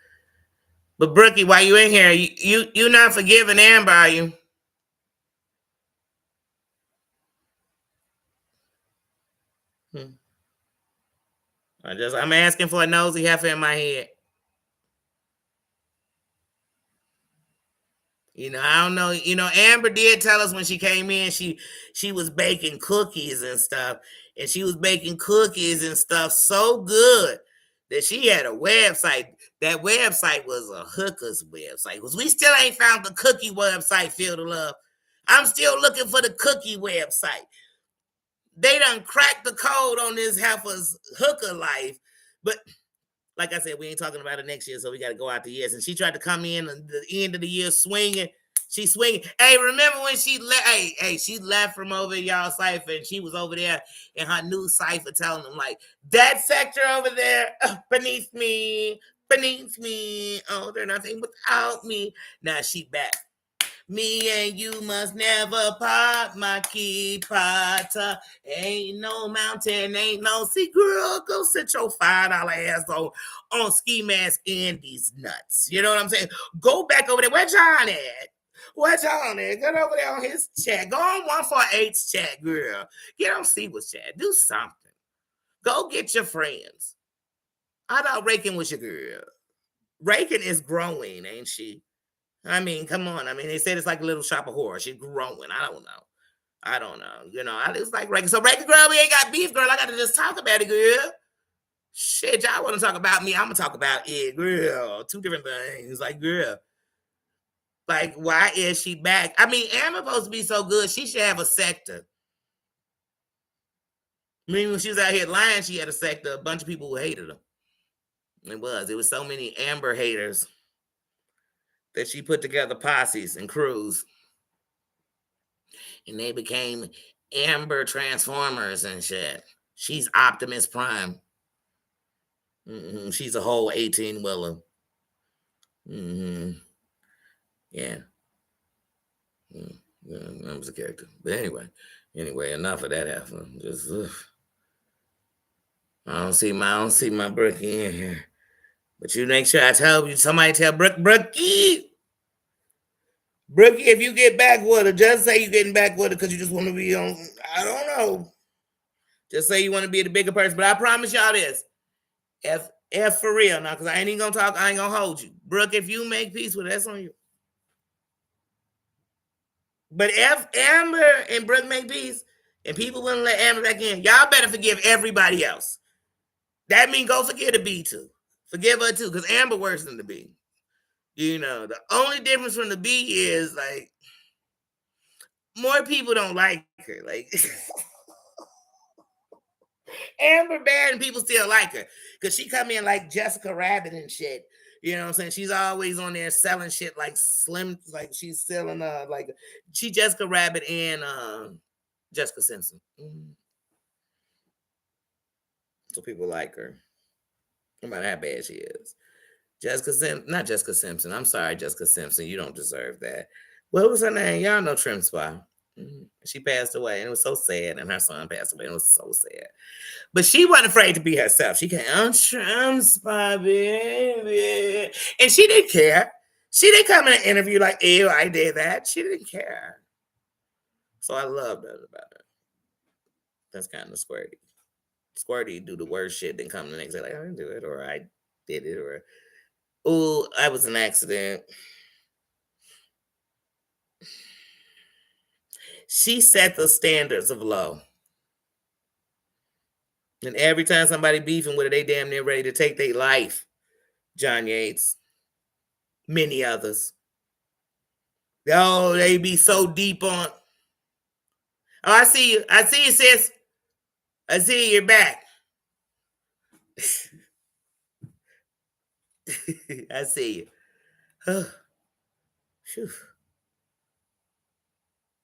But Brookie, why you in here? You not forgiving Amber, are you? I'm asking for a nosy heifer in my head. I don't know. Amber did tell us when she came in, she was baking cookies and stuff, and she was baking cookies and stuff so good that she had a website. That website was a hooker's website. Because we still ain't found the cookie website, Feel the Love. I'm still looking for the cookie website. They done cracked the code on this heifer's hooker life, but like I said, we ain't talking about it next year, so we got to go out the years. And she tried to come in at the end of the year swinging. She's swinging. Hey, remember when she left? Hey, she left from over y'all cipher, and she was over there in her new cipher telling them like that sector over there beneath me. Oh, they're nothing without me. Now she back. Me and you must never part, my key Potter. Ain't no mountain, ain't no sea. Girl, go sit your $5 ass on Ski Mask and these nuts. You know what I'm saying? Go back over there. Where John at? Where John at? Get over there on his chat. Go on 148's chat, girl. Get on Seawood's chat. Do something. Go get your friends. I thought Rakin was your girl. Rakin is growing, ain't she? I mean, come on. I mean, they said it's like a little shop of horror. She's growing. I don't know. It's like Reagan. So Reagan, girl, we ain't got beef, girl. I got to just talk about it, girl. Shit, y'all want to talk about me? I'm gonna talk about it, girl. Two different things, like girl. Like, why is she back? I mean, Amber's supposed to be so good. She should have a sector. I mean, when she was out here lying, she had a sect of a bunch of people who hated her. It was so many Amber haters that she put together posses and crews, and they became Amber Transformers and shit. She's Optimus Prime. She's a whole 18-wheeler. Yeah. Yeah, that was a character. But anyway, enough of that happening. Just I don't see my Brookie in here. But you make sure I tell you, somebody tell Brookie, if you get back with her, just say you're getting back with her because you just want to be on. I don't know. Just say you want to be the bigger person. But I promise y'all this. F for real now, because I ain't even gonna talk, I ain't gonna hold you. Brooke, if you make peace with her, that's on you. But if Amber and Brooke make peace, and people wouldn't let Amber back in, y'all better forgive everybody else. That means go forgive the B too. Forgive her too, because Amber worse than the B. You know, the only difference from the B is like more people don't like her. Like Amber bad and people still like her because she come in like Jessica Rabbit and shit. You know what I'm saying? She's always on there selling shit like Slim, like she's selling like she Jessica Rabbit and Jessica Simpson. So people like her, no matter how bad she is. Not Jessica Simpson. I'm sorry, Jessica Simpson. You don't deserve that. What was her name? Y'all know Trim Spy. She passed away, and it was so sad. And her son passed away, and it was so sad. But she wasn't afraid to be herself. She came, I'm Trim Spy, baby. And she didn't care. She didn't come in an interview like, ew, I did that. She didn't care. So I love that about her. That's kind of squirty. Squirty do the worst shit, then come the next day like, I didn't do it, or I did it, or oh, I was an accident. She set the standards of low. And every time somebody beefing with her, they damn near ready to take their life. John Yates. Many others. Oh, they be so deep on. Oh, I see you. I see you, sis. I see you. You're back. I see you. Oh,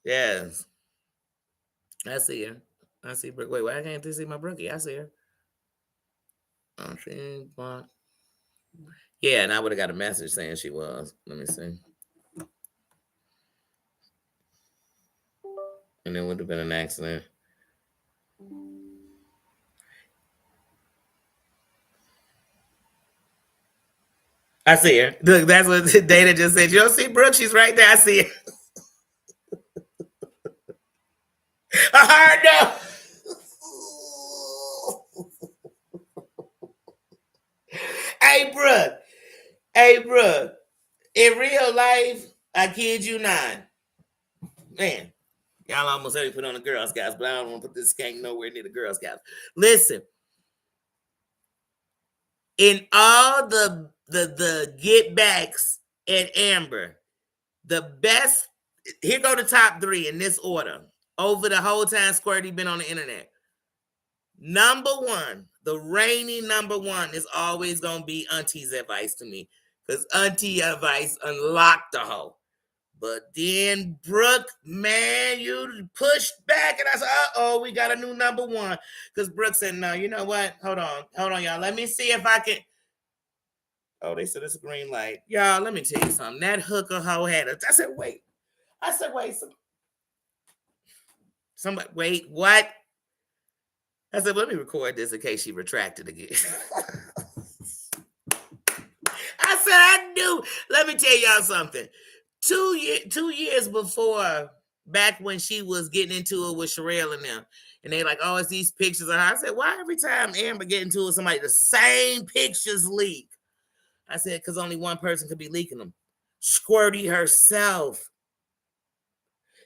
yes. I see her. I see Brooke. Wait, why can't you see my Brookie? I see her. Oh, she ain't. Yeah, and I would have got a message saying she was. Let me see. And it would have been an accident. I see her. Look, that's what Dana just said. You don't see Brooke? She's right there. I see her. No. Hey, Brooke. Hey, Brooke. In real life, I kid you not. Man, y'all almost already put on the Girl Scouts, but I don't want to put this skank nowhere near the Girl Scouts. Listen. In all the get backs at Amber, the best, here go the top 3 in this order. Over the whole time Squirty been on the internet. Number 1, the reigning number 1 is always going to be Auntie's advice to me. Because Auntie advice unlocked the hoe. But then Brooke, man, you pushed back. And I said, uh-oh, we got a new number 1. Because Brooke said, no, you know what? Hold on, y'all. Let me see if I can. Oh, they said it's a green light. Y'all, let me tell you something. That hooker hoe had a. I said, wait. Somebody, wait, what? I said, let me record this in case she retracted again. I said, I knew. Let me tell y'all something. 2 years before, back when she was getting into it with Sherelle and them, and they like, oh, it's these pictures of her. I said, why every time Amber get into it with somebody, the same pictures leak? I said, because only one person could be leaking them. Squirty herself.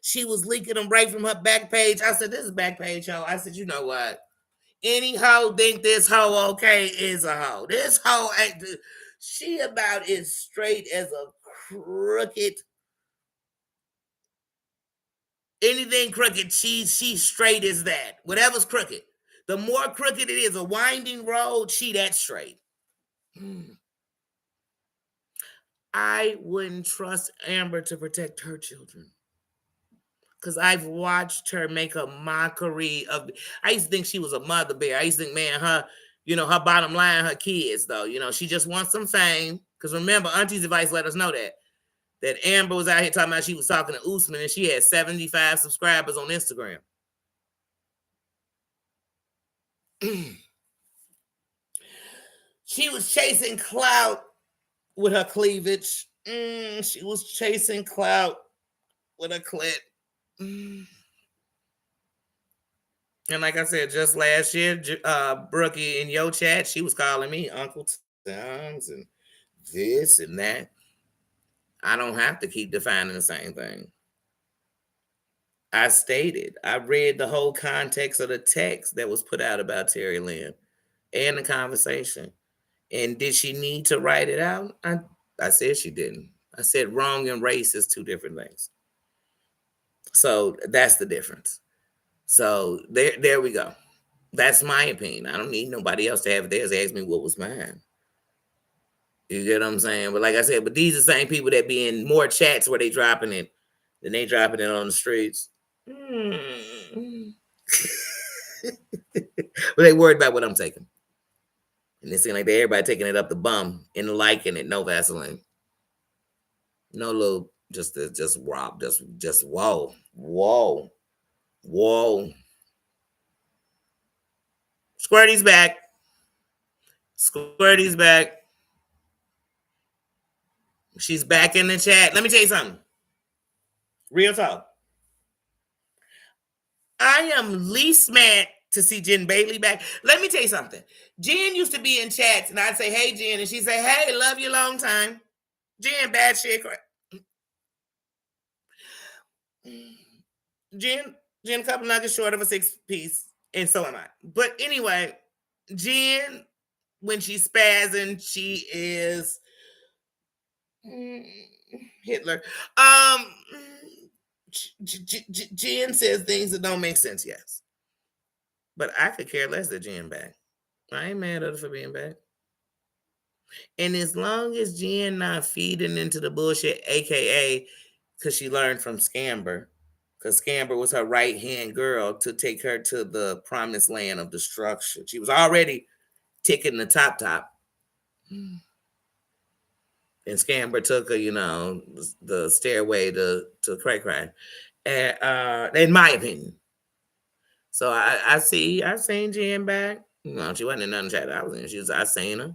She was leaking them right from her back page. I said, this is back page, hoe. I said, you know what? Any hoe think this hoe okay is a hoe. This hoe ain't. She about as straight as a crooked. Anything crooked, she's straight as that. Whatever's crooked. The more crooked it is, a winding road, she that straight. I wouldn't trust Amber to protect her children. Because I've watched her make a mockery of. I used to think she was a mother bear. I used to think, man, her bottom line, her kids, though. She just wants some fame. Because remember, Auntie's advice let us know that Amber was out here talking about she was talking to Usman and she had 75 subscribers on Instagram. She was chasing clout with her cleavage. She was chasing clout with her clit. And like I said, just last year, Brookie in your chat, she was calling me Uncle Towns and this and that. I don't have to keep defining the same thing. I read the whole context of the text that was put out about Terry Lynn and the conversation. And did she need to write it out? I said she didn't. I said wrong and race is two different things. So that's the difference. So there we go. That's my opinion. I don't need nobody else to have theirs. Ask me what was mine. You get what I'm saying? But like I said, these are the same people that be in more chats where they dropping it than they dropping it on the streets. But they worried about what I'm taking. And it seems like everybody taking it up the bum and liking it. No Vaseline. No little, just Rob. Just whoa. Squirty's back. She's back in the chat. Let me tell you something. Real talk. I am least mad to see Jen Bailey back. Let me tell you something. Jen used to be in chats, and I'd say, hey, Jen, and she'd say, hey, love you long time. Jen, bad shit. Jen, a couple nuggets short of a 6-piece, and so am I. But anyway, Jen, when she's spazzing, she is Hitler. Jen says things that don't make sense, yes. But I could care less that Jen back. I ain't mad at her for being back. And as long as Jen not feeding into the bullshit, aka because she learned from Scamber, because Scamber was her right-hand girl to take her to the promised land of destruction. She was already ticking the top. And Scamber took her, the stairway to Cray. In my opinion. So I seen Jen back. She wasn't in none chat I was in. I seen her.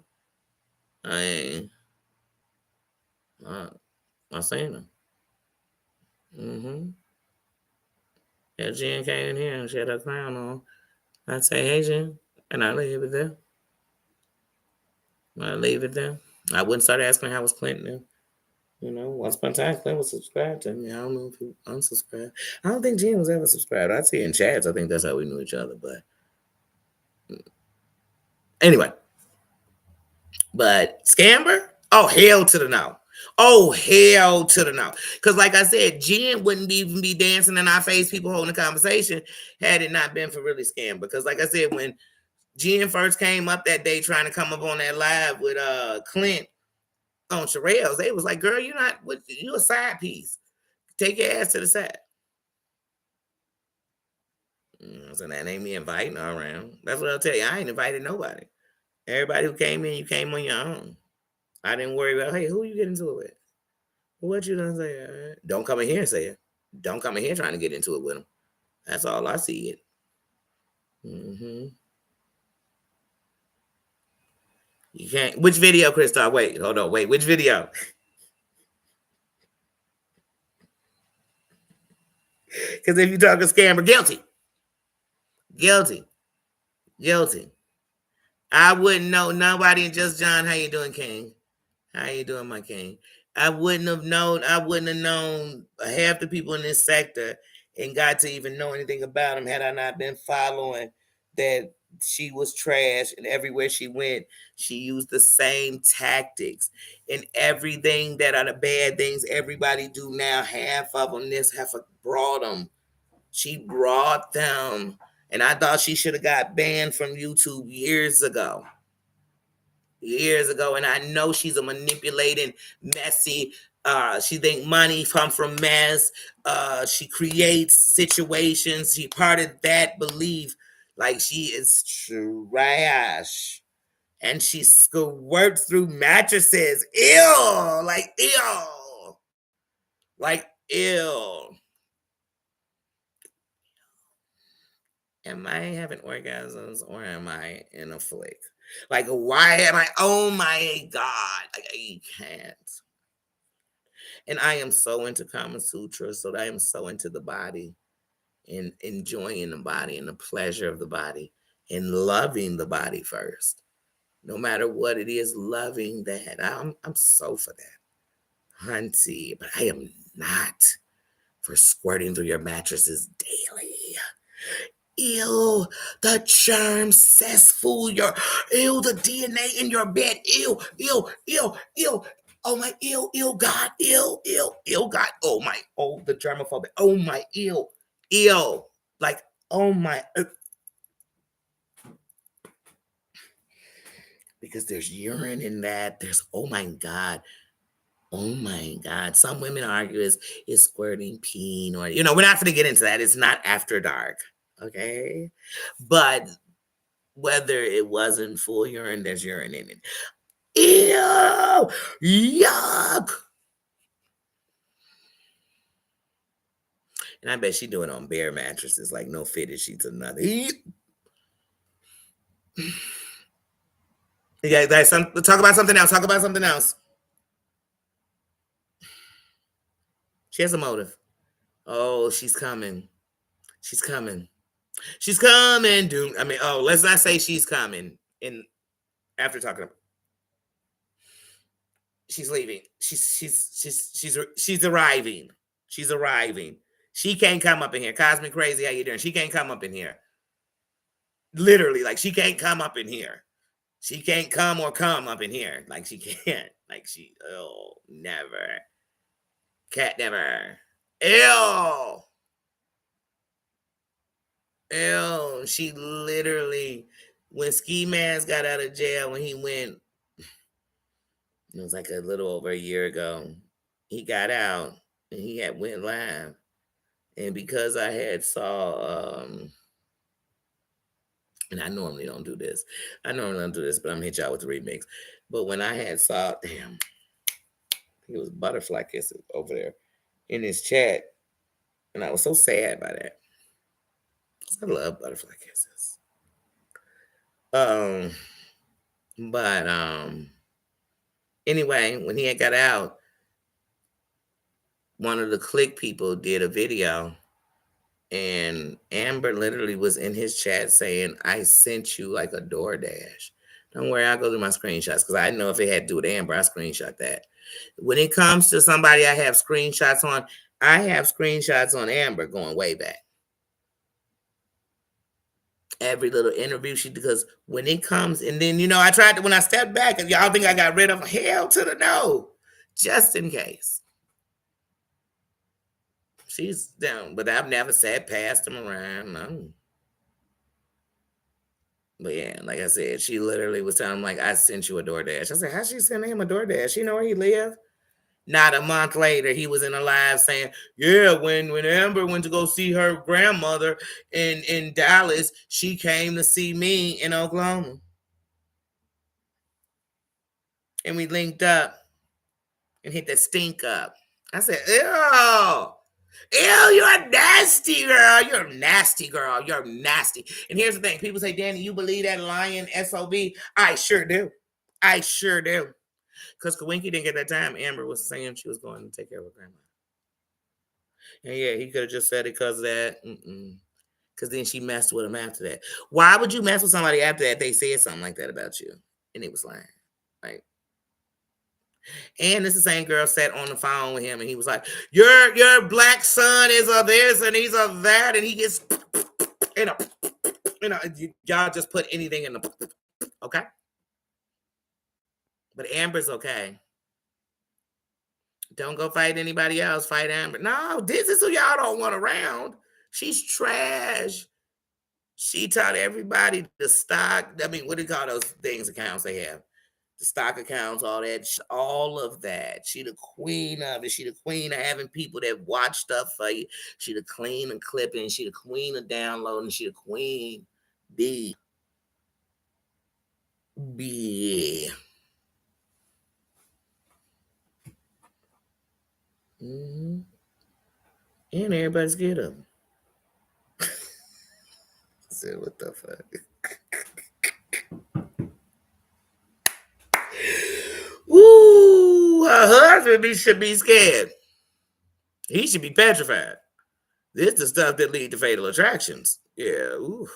I seen her. Yeah, Jen came in here and she had her crown on. I'd say, hey, Jen. And I leave it there. I wouldn't start asking how was Clinton. Once upon a time, Clinton was subscribed to me. I don't know if he unsubscribed. I don't think Jen was ever subscribed. I'd see in chats. I think that's how we knew each other. But anyway. But Scamber? Oh, hell to the no. Because like I said, Jen wouldn't even be dancing in our face, people holding a conversation, had it not been for really Scamber. Because like I said, when Jen first came up that day trying to come up on that live with Clint on Sherelle's, they was like, girl, you a side piece. Take your ass to the side. So that ain't me inviting her around. That's what I'll tell you. I ain't invited nobody. Everybody who came in, you came on your own. I didn't worry about, hey, who you get into it with? What you done say? Don't come in here and say it. Don't come in here trying to get into it with them. That's all I see it. You can't. Which video, Christoph? Wait, hold on. Wait, which video? Because if you talk a scammer, guilty. I wouldn't know nobody and just John. How you doing, King? How you doing, my king? I wouldn't have known half the people in this sector and got to even know anything about them had I not been following that she was trash, and everywhere she went, she used the same tactics. And everything that are the bad things everybody do now, half of them brought them. She brought them. And I thought she should have got banned from YouTube years ago. Years ago. And I know she's a manipulating, messy. She think money come from mess. She creates situations. She part of that belief. Like she is trash. And she squirts through mattresses. Ew. Like, ew. Like, ew. Am I having orgasms or am I in a flick? Like, why am I? Oh my God. Like, I can't. And I am so into Kama Sutra, so I am so into the body and enjoying the body and the pleasure of the body and loving the body first. No matter what it is, loving that. I'm so for that. Hunty, but I am not for squirting through your mattresses daily. Ew, the germ cesspool, the DNA in your bed. Ew, ew, ew, ew. Oh my, ew, God, ew, God. The germophobic. Oh my, ew. Like, oh my. Because there's urine in that. There's, oh my God. Oh my God. Some women argue is squirting peen or, we're not going to get into that. It's not after dark. Okay. But whether it wasn't full urine, there's urine in it. Ew! Yuck! And I bet she do it on bare mattresses, like no fitted sheets or nothing. Yeah, talk about something else. Talk about something else. She has a motive. Oh, she's coming. She's coming. She's coming, dude. I mean, let's not say she's coming. And after talking about, she's leaving. She's arriving. She's arriving. She can't come up in here. Cosmic Crazy, how you doing? She can't come up in here. Literally, like she can't come up in here. She can't come up in here. Like she can't. Like never. Cat never. Ew. Ew. She literally, when Ski Mask got out of jail, when he went, it was like a little over a year ago, he got out and he had went live. And because I had saw, and I normally don't do this. But I'm gonna hit y'all with the remix. But when I had saw, damn, it was butterfly kisses over there in his chat. And I was so sad by that. I love butterfly kisses. But anyway, when he had got out, one of the Click people did a video, and Amber literally was in his chat saying, I sent you like a DoorDash. Don't worry, I'll go through my screenshots because I know if it had to do with Amber, I screenshot that. When it comes to somebody I have screenshots on, I have screenshots on Amber going way back. Every little interview she, because when it comes, and then, I tried to, when I stepped back, and y'all think I got rid of, hell to the no, just in case. She's down, but I've never sat past him around, no. But yeah, like I said, she literally was telling him, like, I sent you a DoorDash. I said, how's she sending him a DoorDash? You know where he live? Not a month later, he was in a live saying, yeah, when Amber went to go see her grandmother in Dallas, she came to see me in Oklahoma. And we linked up and hit the stink up. I said, ew. Ew, you're a nasty girl. You're a nasty girl. You're nasty. And here's the thing. People say, Danny, you believe that lying SOB? I sure do. I sure do. Because Kawinky didn't get that time. Amber was saying she was going to take care of her grandma. And yeah, he could have just said it because of that. Because then she messed with him after that. Why would you mess with somebody after that? They said something like that about you. And it was lying. Like, and this the same girl sat on the phone with him and he was like, your black son is a this and he's a that, and he gets, y'all just put anything in the, okay? But Amber's okay. Don't go fight anybody else. Fight Amber. No, this is who y'all don't want around. She's trash. She taught everybody the stock. I mean, what do you call those things, accounts they have? The stock accounts, all that, all of that. She the queen of it. She the queen of having people that watch stuff for you. She the queen of clipping. She the queen of downloading. She the queen. B. Mm-hmm. And everybody's get them. I said, what the fuck? Woo! Her husband should be scared. He should be petrified. This is the stuff that lead to fatal attractions. Yeah. Ooh.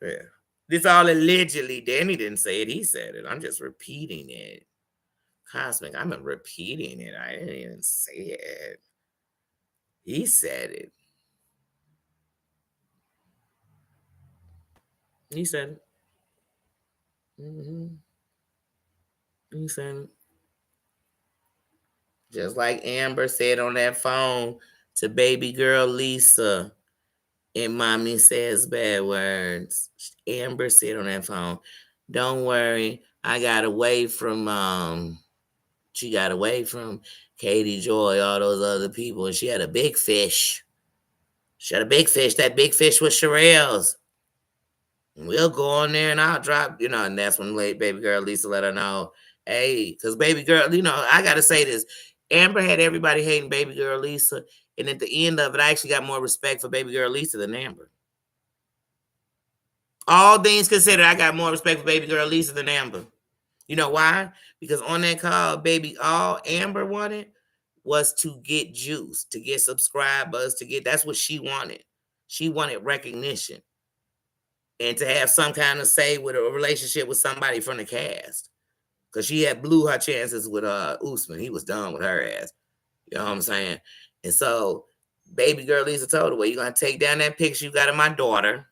Yeah. This all allegedly. Danny didn't say it. He said it. I'm just repeating it. Cosmic. I'm repeating it. I didn't even say it. He said it. He said it. Mm-hmm. He said it. Just like Amber said on that phone to baby girl Lisa, and mommy says bad words. Amber said on that phone, don't worry, I got away from she got away from Katie Joy, all those other people, and she had a big fish. She had a big fish. That big fish was Sherelle's. We'll go on there and I'll drop, and that's when baby girl Lisa let her know, hey, because baby girl, I got to say this. Amber had everybody hating baby girl Lisa. And at the end of it, I actually got more respect for baby girl Lisa than Amber. All things considered, I got more respect for baby girl Lisa than Amber. You know why? Because on that call, baby, all Amber wanted was to get juice, to get subscribers, that's what she wanted. She wanted recognition and to have some kind of say with a relationship with somebody from the cast. Because she had blew her chances with Usman. He was done with her ass. You know what I'm saying? And so baby girl Lisa told her, well, you're going to take down that picture you got of my daughter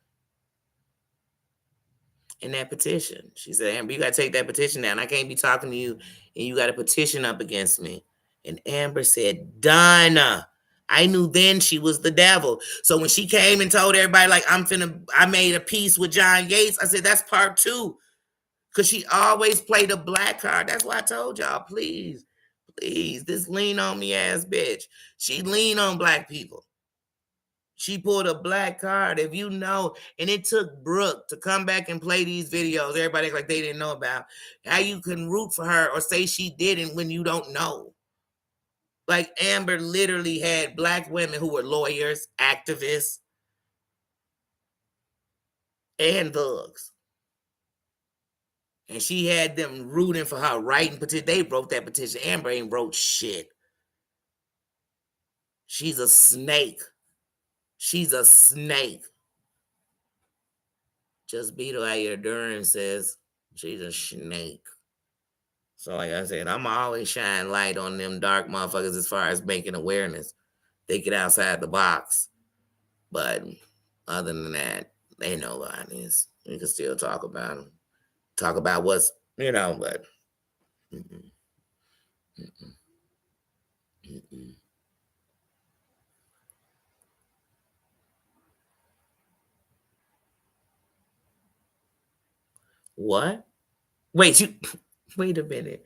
in that petition. She said, Amber, you got to take that petition down. I can't be talking to you and you got a petition up against me. And Amber said, done. I knew then she was the devil. So when she came and told everybody, like, I made a peace with John Yates, I said, that's part 2. Because she always played a black card. That's why I told y'all, please, this lean on me ass bitch. She lean on black people. She pulled a black card, if you know, and it took Brooke to come back and play these videos. Everybody like they didn't know about how you can root for her or say she didn't when you don't know. Like Amber literally had black women who were lawyers, activists, and thugs. And she had them rooting for her, writing petition. They wrote that petition. Amber ain't wrote shit. She's a snake. She's a snake. Just Beto Ayer Duran says she's a snake. So like I said, I'm always shine light on them dark motherfuckers as far as making awareness. They get outside the box. But other than that, they know what it is. We can still talk about them. Talk about what's, but. Mm-mm, mm-mm, mm-mm. What? Wait a minute.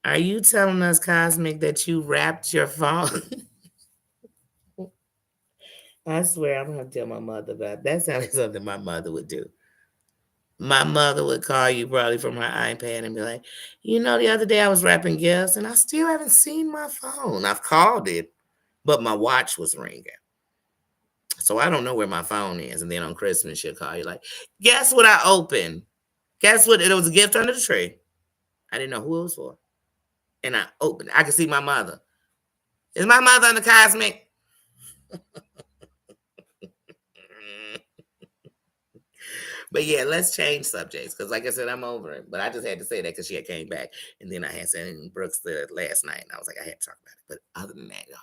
Are you telling us, Cosmic, that you wrapped your phone? I swear I'm gonna tell my mother that. That sounds like something my mother would do. My mother would call you probably from her iPad and be like, the other day I was wrapping gifts and I still haven't seen my phone. I've called it, but my watch was ringing. So I don't know where my phone is. And then on Christmas, she'll call you like, guess what I opened? Guess what? It was a gift under the tree. I didn't know who it was for. And I opened it. I could see my mother. Is my mother on the Cosmic? But yeah, let's change subjects. Because like I said, I'm over it. But I just had to say that because she had came back. And then I had said in Brooks last night. And I was like, I had to talk about it. But other than that, y'all,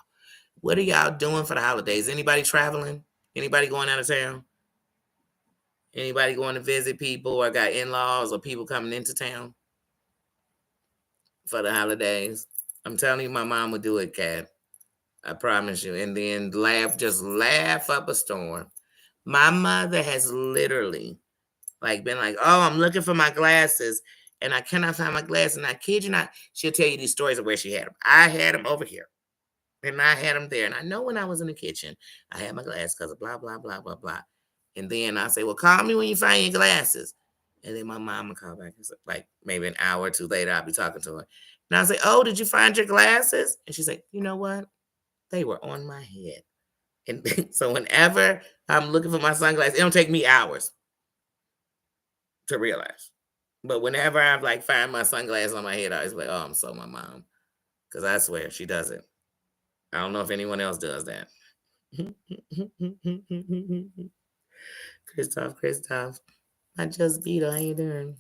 what are y'all doing for the holidays? Anybody traveling? Anybody going out of town? Anybody going to visit people or got in-laws or people coming into town for the holidays? I'm telling you, my mom would do it, Kat. I promise you. And then just laugh up a storm. My mother has literally like been like, "Oh, I'm looking for my glasses, and I cannot find my glasses." And I kid you not, she'll tell you these stories of where she had them. I had them over here, and I had them there. And I know when I was in the kitchen, I had my glasses because of blah blah blah blah blah. And then I say, "Well, call me when you find your glasses." And then my mom would call back, like maybe an hour or two later. I'll be talking to her, and I say, "Oh, did you find your glasses?" And she's like, "You know what? They were on my head." And so whenever I'm looking for my sunglasses, it don't take me hours to realize. But whenever I like find my sunglasses on my head, I always like, oh, I'm so my mom. Because I swear she does it. I don't know if anyone else does that. Christoph, I just beat her. How you doing?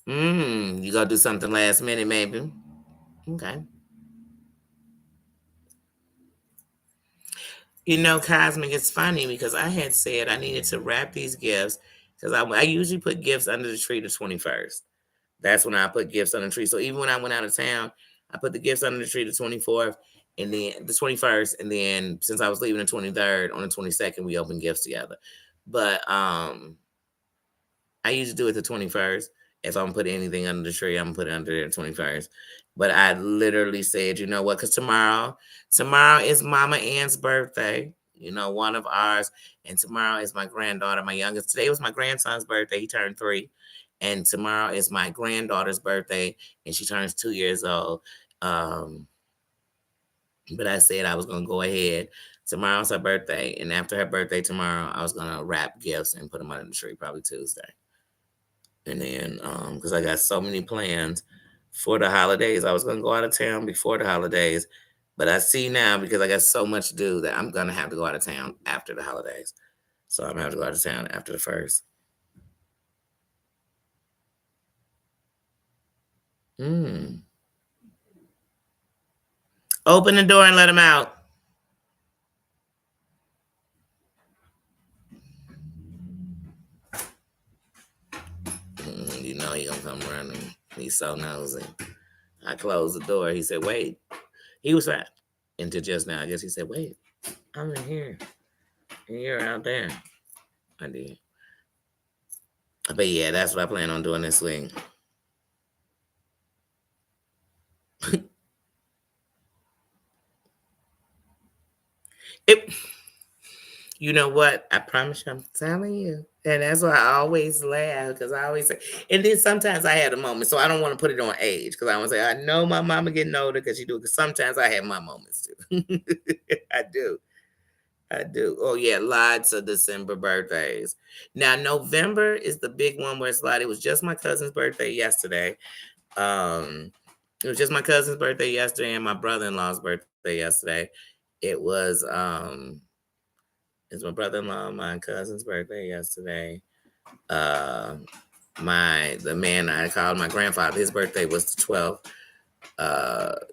You gonna do something last minute, maybe? Okay. You know, Cosmic, it's funny because I had said I needed to wrap these gifts because I usually put gifts under the tree the 21st. That's when I put gifts on the tree. So even when I went out of town, I put the gifts under the tree the 24th and then the 21st. And then since I was leaving the 23rd, on the 22nd, we opened gifts together. But I usually do it the 21st. If I'm putting anything under the tree, I'm gonna put it under there the 21st. But I literally said, you know what? Because tomorrow is Mama Ann's birthday. You know, one of ours, and tomorrow is my granddaughter, my youngest. Today was my grandson's birthday. He turned 3, and tomorrow is my granddaughter's birthday, and she turns 2 years old. Um, but I said I was gonna go ahead. Tomorrow's her birthday, and after her birthday tomorrow, I was gonna wrap gifts and put them under the tree, probably Tuesday. And then, because I got so many plans for the holidays, I was gonna go out of town before the holidays, but I see now because I got so much to do that I'm gonna have to go out of town after the holidays. So I'm gonna have to go out of town after the first. Mm. Open the door and let him out. You know he gonna come running. He's so nosy. I closed the door. He said, "Wait." He was fine until just now. I guess he said, "Wait, I'm in here, and you're out there." I did. But yeah, that's what I plan on doing this week. It, you know what? I promise you, I'm telling you. And that's why I always laugh because I always say, and then sometimes I had a moment, so I don't want to put it on age because I want to say, I know my mama getting older because she do it. Because sometimes I have my moments too. I do. I do. Oh, yeah, lots of December birthdays. Now, November is the big one where it's like, it was just my cousin's birthday yesterday. Um, it was just my cousin's birthday yesterday and my brother-in-law's birthday yesterday. It was it's my brother-in-law, my cousin's birthday yesterday. Uh, the man I called my grandfather, his birthday was the 12th.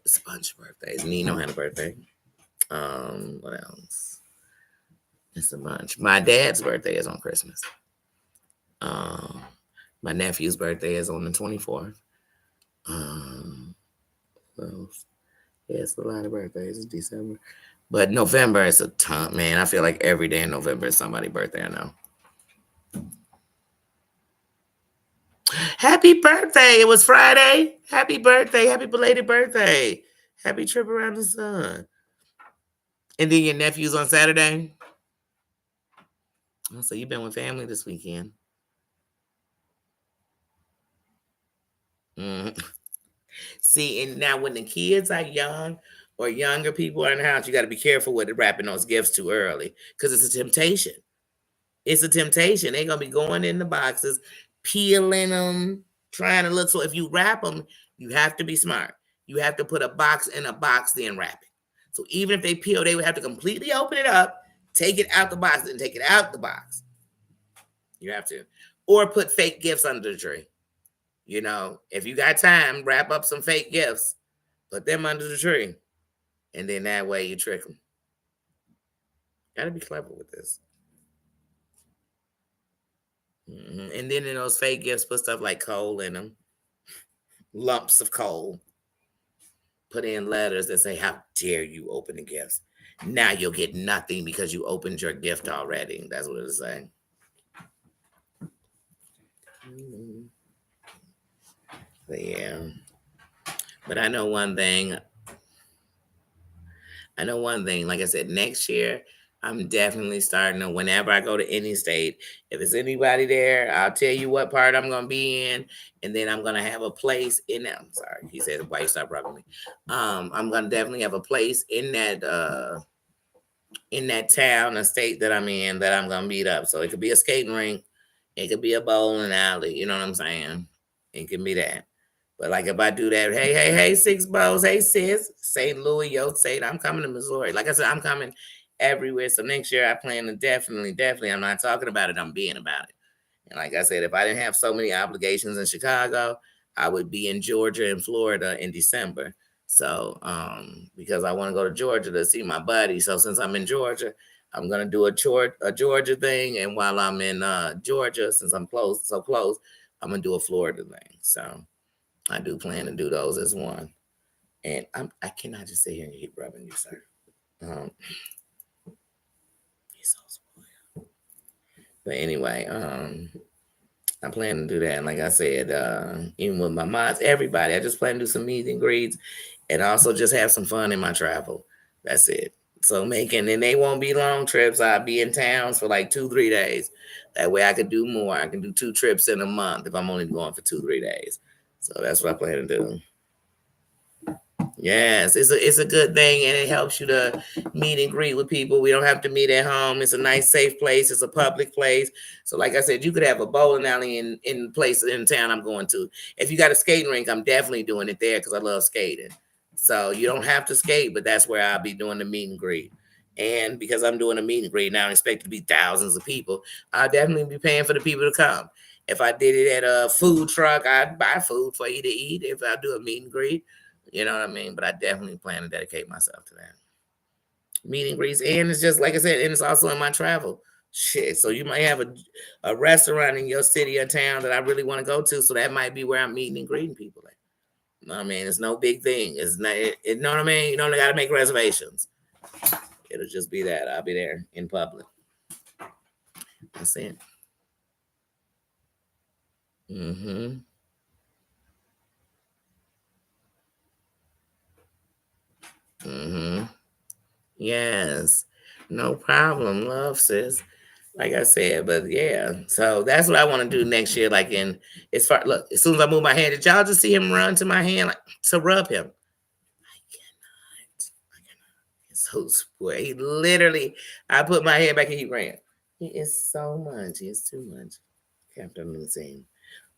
It's a bunch of birthdays. Nino had a birthday. What else? It's a bunch. My dad's birthday is on Christmas. Um, my nephew's birthday is on the 24th. Um, what else? Yeah, it's a lot of birthdays. It's December. But November is a ton, man. I feel like every day in November is somebody's birthday I know. Happy birthday. It was Friday. Happy birthday. Happy belated birthday. Happy trip around the sun. And then your nephew's on Saturday. Oh, so you've been with family this weekend. Mm. See, and now when the kids are young or younger people are in the house, you got to be careful with wrapping those gifts too early because it's a temptation. It's a temptation. They're gonna be going in the boxes, peeling them, trying to look. So if you wrap them, you have to be smart. You have to put a box in a box, then wrap it. So even if they peel, they would have to completely open it up, take it out the box, and take it out the box. You have to, or put fake gifts under the tree. You know, if you got time, wrap up some fake gifts, put them under the tree, and then that way you trick them. Got to be clever with this. And then in those fake gifts, put stuff like coal in them, lumps of coal. Put in letters that say, "How dare you open the gifts?" Now you'll get nothing because you opened your gift already. That's what it's saying. But yeah. But I know one thing. Like I said, next year, I'm definitely starting to, whenever I go to any state, if there's anybody there, I'll tell you what part I'm going to be in. And then I'm going to have a place in that. I'm sorry. He said, why you stop rubbing me? I'm going to definitely have a place in that town or state that I'm in that I'm gonna meet up. So it could be a skating rink, it could be a bowling alley, you know what I'm saying? It can be that. But like if I do that, hey, Six Bows, hey sis, St. Louis, yo, say I'm coming to Missouri. Like I said, I'm coming everywhere. So next year I plan to definitely, I'm not talking about it, I'm being about it. And like I said, if I didn't have so many obligations in Chicago, I would be in Georgia and Florida in December. So, because I want to go to Georgia to see my buddy. So since I'm in Georgia, I'm gonna do a Georgia thing, and while I'm in Georgia, since I'm so close, I'm gonna do a Florida thing. So I do plan to do those as one. And I cannot just sit here and keep rubbing you, sir. Um, he's so spoiled. But anyway, I plan to do that. And like I said, even with my moms, everybody, I just plan to do some meet and greets and also just have some fun in my travel. That's it. So and they won't be long trips. I'll be in towns for like 2-3 days. That way I could do more. I can do 2 trips in a month if I'm only going for 2-3 days. So that's what I plan to do. Yes, it's a good thing, and it helps you to meet and greet with people. We don't have to meet at home. It's a nice, safe place. It's a public place. So, like I said, you could have a bowling alley in the place in town I'm going to. If you got a skating rink, I'm definitely doing it there because I love skating. So you don't have to skate, but that's where I'll be doing the meet and greet. And because I'm doing a meet and greet now, I expect to be thousands of people. I'll definitely be paying for the people to come. If I did it at a food truck, I'd buy food for you to eat. If I do a meet and greet. You know what I mean? But I definitely plan to dedicate myself to that. Meet and greets. And it's just like I said, and it's also in my travel. Shit. So you might have a restaurant in your city or town that I really want to go to. So that might be where I'm meeting and greeting people at. You know what I mean? It's no big thing. It's not you know what I mean? You don't gotta make reservations. It'll just be that. I'll be there in public. That's it. Mm-hmm. Mm-hmm. Yes. No problem. Love, sis. Like I said, but yeah. So that's what I want to do next year. Like as far look, as soon as I move my hand, did y'all just see him run to my hand like, to rub him? I cannot. I cannot. It's so spoiled. He literally, I put my head back and he ran. He is so much. He is too much. Captain Insane.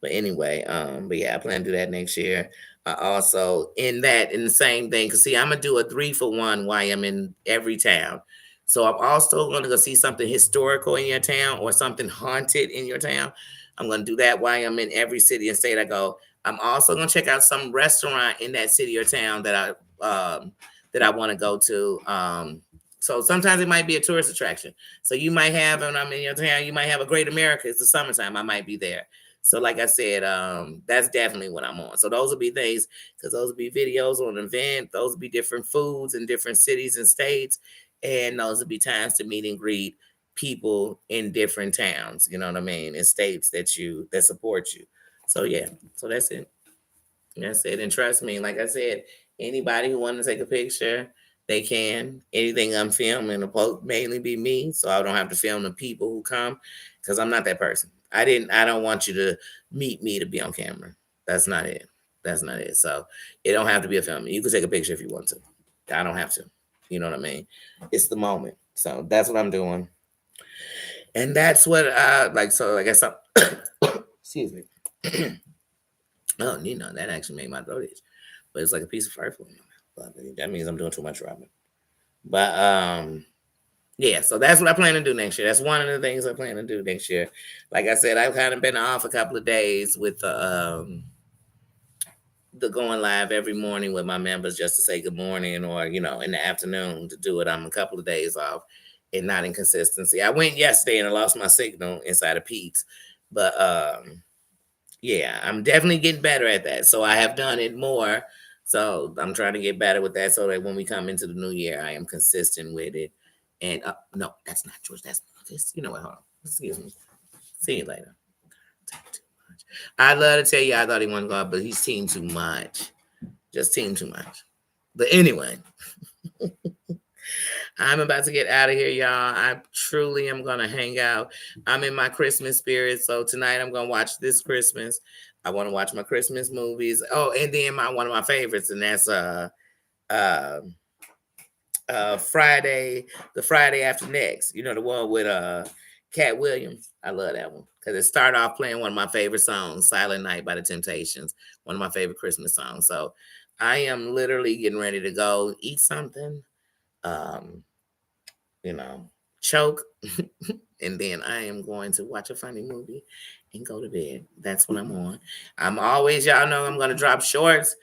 But anyway, but yeah, I plan to do that next year. Also in the same thing, cause see, I'm gonna do a 3-for-1 while I'm in every town. So I'm also gonna go see something historical in your town or something haunted in your town. I'm gonna do that while I'm in every city and state I go. I'm also gonna check out some restaurant in that city or town that I want to go to. So sometimes it might be a tourist attraction. So you might have, when I'm in your town, you might have a Great America. It's the summertime. I might be there. So like I said, that's definitely what I'm on. So those will be things because those will be videos on an event. Those will be different foods in different cities and states, and those will be times to meet and greet people in different towns. You know what I mean? In states that support you. So yeah, so that's it. That's it. And trust me, like I said, anybody who wants to take a picture, they can. Anything I'm filming will mainly be me, so I don't have to film the people who come because I'm not that person. I don't want you to meet me to be on camera. That's not it. That's not it. So it don't have to be a film. You can take a picture if you want to. I don't have to. You know what I mean? It's the moment. So that's what I'm doing. And that's what I like. So I guess I'm excuse me. Oh, that actually made my throat itch. But it's like a piece of fur flying. But that means I'm doing too much rubbing. But yeah, so that's what I plan to do next year. That's one of the things I plan to do next year. Like I said, I've kind of been off a couple of days with the going live every morning with my members just to say good morning or, in the afternoon to do it. I'm a couple of days off and not in consistency. I went yesterday and I lost my signal inside of Pete's. But yeah, I'm definitely getting better at that. So I have done it more So I'm trying to get better with that so that when we come into the new year, I am consistent with it. And no, that's not yours. That's this. You know what? Hold on. Excuse me. See you later. I'd love to tell you I thought he wanted to go out, but he's team too much. Just team too much. But anyway, I'm about to get out of here, y'all. I truly am gonna hang out. I'm in my Christmas spirit, so tonight I'm gonna watch this Christmas. I want to watch my Christmas movies. Oh, and then my one of my favorites, and that's uh Friday, the Friday after next. You know, the one with Cat Williams. I love that one because it started off playing one of my favorite songs, Silent Night by the Temptations, one of my favorite Christmas songs. So I am literally getting ready to go eat something, um, you know, choke, and then I am going to watch a funny movie and go to bed. That's what I'm on. I'm always, y'all know, I'm going to drop shorts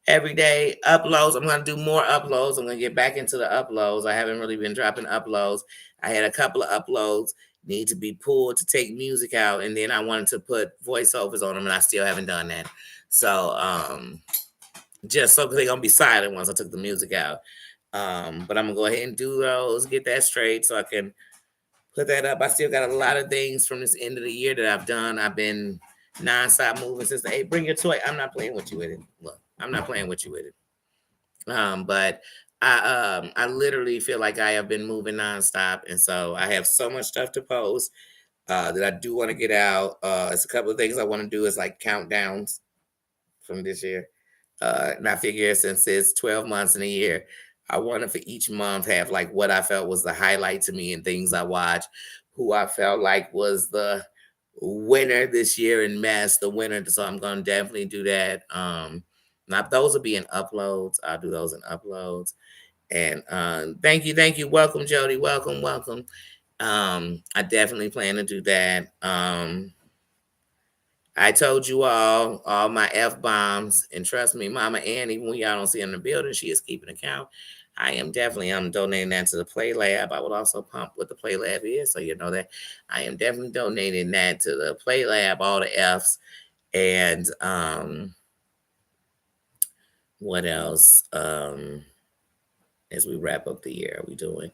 every day, uploads. I'm going to do more uploads. I'm going to get back into the uploads. I haven't really been dropping uploads. I had a couple of uploads need to be pulled to take music out, and then I wanted to put voiceovers on them, and I still haven't done that. So just so they're going to be silent once I took the music out. But I'm going to go ahead and do those, get that straight so I can put that up. I still got a lot of things from this end of the year that I've done. I've been nonstop moving since the, hey, bring your toy. I'm not playing with you with it. Look, I'm not playing with you with it. But I literally feel like I have been moving nonstop, and so I have so much stuff to post that I do want to get out. It's a couple of things I want to do is like countdowns from this year. And I figure since it's 12 months in a year, I want to for each month have like what I felt was the highlight to me and things I watched, who I felt like was the winner this year and mass the winner. So I'm gonna definitely do that. Now those will be in uploads. I'll do those in uploads. And thank you. Welcome, Jody. Welcome, welcome. I definitely plan to do that. I told you all my F bombs, and trust me, Mama Ann, even when y'all don't see her in the building, she is keeping account. I am definitely I'm donating that to the Play Lab. I will also pump what the Play Lab is, so you know that I am definitely donating that to the Play Lab, all the Fs. And what else? As we wrap up the year, are we doing?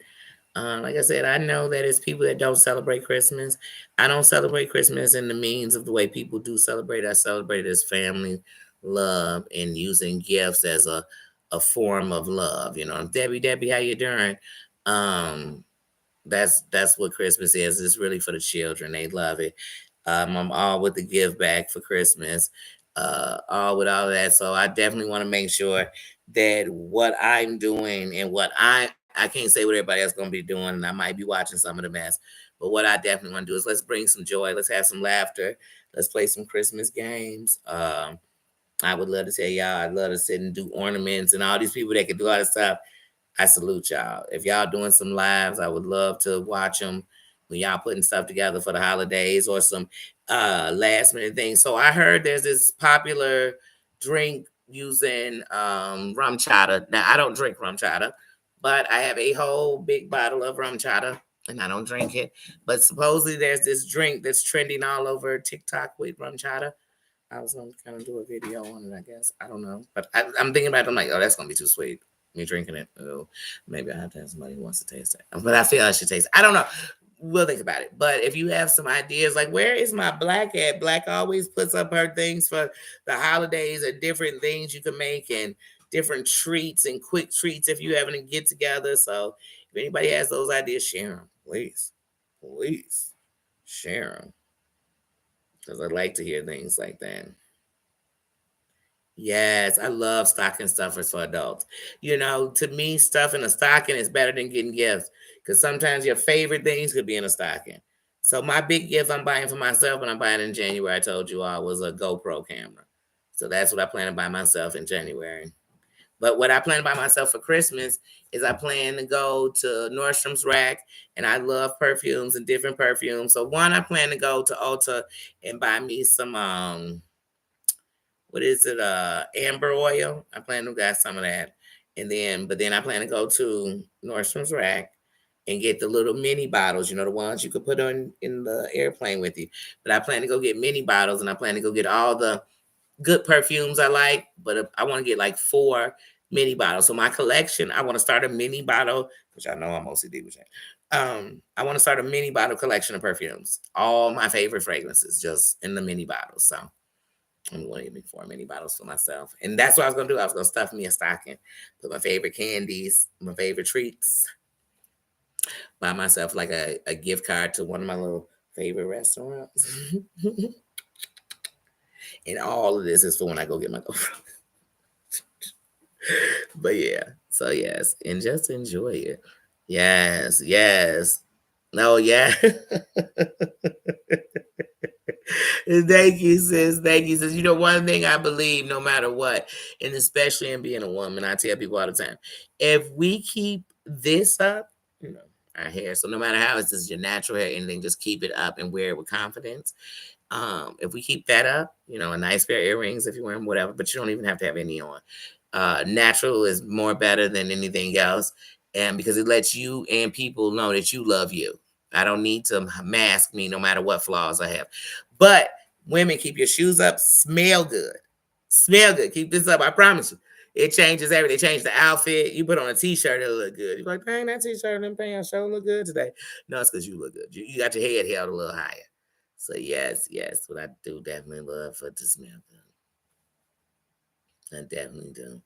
Like I said, I know that it's people that don't celebrate Christmas. I don't celebrate Christmas in the means of the way people do celebrate. I celebrate it as family, love, and using gifts as a form of love. You know, Debbie, how you doing? Um, that's what Christmas is. It's really for the children. They love it. I'm all with the give back for Christmas, all with all of that. So I definitely want to make sure that what I'm doing and what I can't say what everybody else gonna be doing, and I might be watching some of the mess. But what I definitely want to do is let's bring some joy, let's have some laughter, let's play some Christmas games. I would love to tell y'all, I'd love to sit and do ornaments and all these people that can do all this stuff. I salute y'all. If y'all doing some lives, I would love to watch them when y'all putting stuff together for the holidays or some last minute things. So I heard there's this popular drink using rum chata. Now I don't drink rum chata, but I have a whole big bottle of rum chata and I don't drink it. But supposedly there's this drink that's trending all over TikTok with rum chata. I was gonna kind of do a video on it, I guess. I don't know, but I'm thinking about it. I'm like, oh, that's gonna be too sweet. Me drinking it. Oh, maybe I have to have somebody who wants to taste it. But I feel I should taste it. I don't know. We'll think about it. But if you have some ideas, like where is my Black at? Black always puts up her things for the holidays and different things you can make and different treats and quick treats if you having to get together. So if anybody has those ideas, share them, please. Please share them. Because I like to hear things like that. Yes, I love stocking stuffers for adults. You know, to me, stuffing a stocking is better than getting gifts because sometimes your favorite things could be in a stocking. So my big gift I'm buying for myself, and I'm buying in January, I told you all, was a GoPro camera. So that's what I plan to buy myself in January. But what I plan to buy myself for Christmas is I plan to go to Nordstrom's Rack, and I love perfumes and different perfumes. So one, I plan to go to Ulta and buy me some what is it? Amber oil. I plan to get some of that. And then, but then I plan to go to Nordstrom's Rack and get the little mini bottles, you know, the ones you could put on in the airplane with you. But I plan to go get mini bottles and I plan to go get all the good perfumes I like, but I want to get like 4 mini bottles. So my collection, I want to start a mini bottle, which I know I'm OCD with that. I want to start a mini bottle collection of perfumes. All my favorite fragrances, just in the mini bottles. So I'm going to get me 4 mini bottles for myself, and that's what I was gonna do. I was gonna stuff me a stocking, put my favorite candies, my favorite treats, buy myself like a gift card to one of my little favorite restaurants. And all of this is for when I go get my girlfriend. But yeah, so yes, and just enjoy it. Yes, yes. No, yeah. Thank you, sis. Thank you, sis. You know, one thing I believe, no matter what, and especially in being a woman, I tell people all the time, if we keep this up, you know, our hair, so no matter how it's just your natural hair, anything, just keep it up and wear it with confidence. If we keep that up, you know, a nice pair of earrings if you wear them, whatever, but you don't even have to have any on. Natural is more better than anything else, and because it lets you and people know that you love you. I don't need to mask me no matter what flaws I have. But women, keep your shoes up, smell good. Smell good. Keep this up. I promise you. It changes everything. It changes the outfit. You put on a t-shirt, it'll look good. You're like, dang, that t-shirt and them pants sure look good today. No, it's because you look good. You got your head held a little higher. So yes, yes, what I do definitely love for to smell good. I definitely do.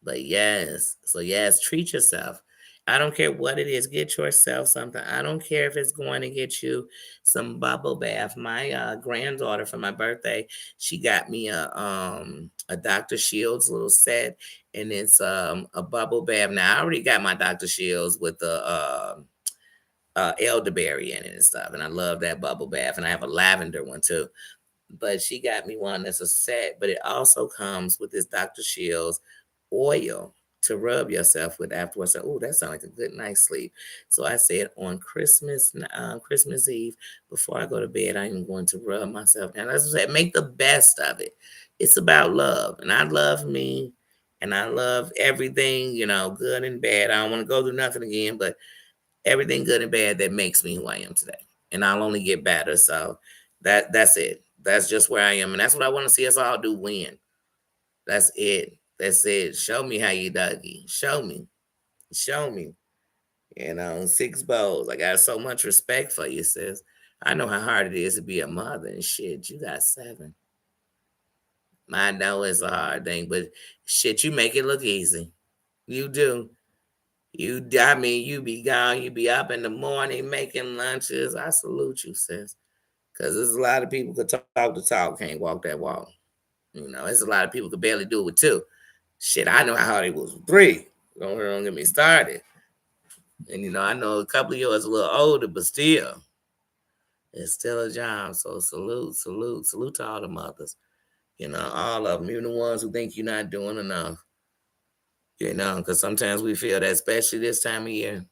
But yes, so yes, treat yourself. I don't care what it is. Get yourself something. I don't care if it's going to get you some bubble bath. My granddaughter for my birthday, she got me a Dr. Shields little set, and it's a bubble bath. Now I already got my Dr. Shields with the elderberry in it and stuff, and I love that bubble bath. And I have a lavender one too. But she got me one that's a set, but it also comes with this Dr. Shields oil to rub yourself with afterwards. Oh, that sounds like a good night's sleep. So I said on Christmas Eve, before I go to bed, I am going to rub myself down. As I said, make the best of it. It's about love, and I love me, and I love everything, you know, good and bad. I don't want to go through nothing again, but everything good and bad that makes me who I am today. And I'll only get better. So that's it. That's just where I am. And that's what I want to see us all do, win. That's it. That's it. Show me how you Dougie. Show me. Show me. You know, 6 bowls. I got so much respect for you, sis. I know how hard it is to be a mother and shit. You got 7. I know it's a hard thing, but shit, you make it look easy. You do. I mean, you be gone, you be up in the morning making lunches. I salute you, sis. Because there's a lot of people could talk the talk, can't walk that walk. You know, there's a lot of people could barely do it with 2. Shit, I know how hard it was with 3. Don't get me started. And, you know, I know a couple of yours a little older, but still, it's still a job. So salute, salute, salute to all the mothers. You know, all of them, even the ones who think you're not doing enough. You know, because sometimes we feel that, especially this time of year.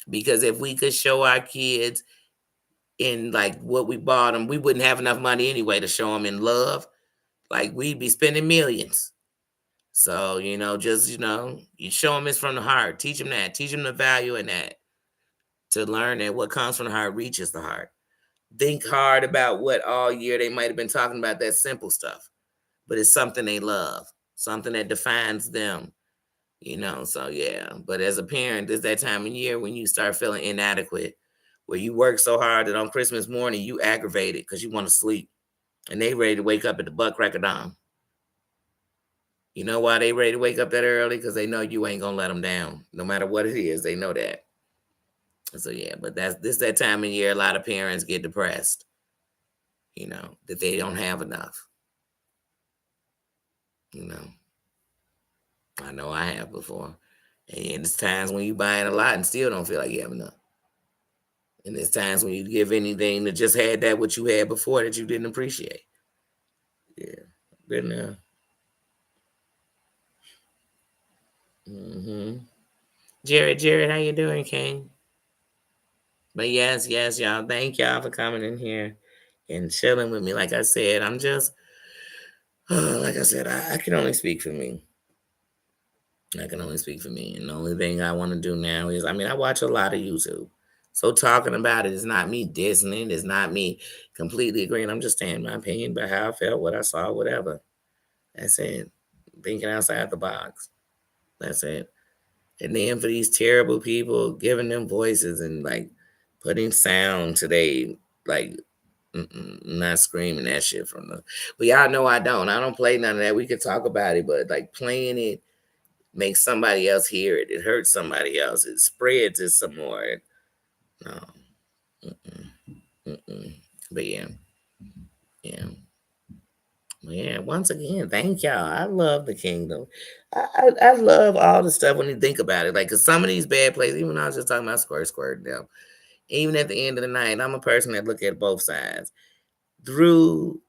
Because if we could show our kids in like what we bought them, we wouldn't have enough money anyway to show them in love. Like we'd be spending millions. So, you know, just, you know, you show them it's from the heart. Teach them that. Teach them the value in that. To learn that what comes from the heart reaches the heart. Think hard about what all year they might have been talking about that simple stuff. But it's something they love. Something that defines them. You know, so yeah. But as a parent, there's that time of year when you start feeling inadequate, where you work so hard that on Christmas morning you aggravated because you want to sleep, and they ready to wake up at the butt crack of dawn. You know why they ready to wake up that early? Because they know you ain't gonna let them down, no matter what it is. They know that. So yeah, but this that time of year a lot of parents get depressed. You know that they don't have enough. You know I have before, and it's times when you buying a lot and still don't feel like you have enough. And there's times when you give anything that just had that what you had before that you didn't appreciate. Yeah, been there. Hmm. Jared, how you doing, King? But yes, yes, y'all. Thank y'all for coming in here and chilling with me. Like I said, I'm just, like I said, I can only speak for me. I can only speak for me. And the only thing I want to do now is, I mean, I watch a lot of YouTube. So talking about it is not me dissing it. It's not me completely agreeing. I'm just saying my opinion about how I felt, what I saw, whatever. That's it. Thinking outside the box. That's it. And then for these terrible people, giving them voices and like putting sound to they like not screaming that shit from the. But y'all know I don't. I don't play none of that. We could talk about it, but like playing it makes somebody else hear it. It hurts somebody else. It spreads it some more. No. Mm-mm. Mm-mm. But yeah. Yeah. Yeah, once again, thank y'all. I love the kingdom. I love all the stuff when you think about it. Like, cause some of these bad plays, even though I was just talking about squirt now, even at the end of the night, I'm a person that look at both sides. Through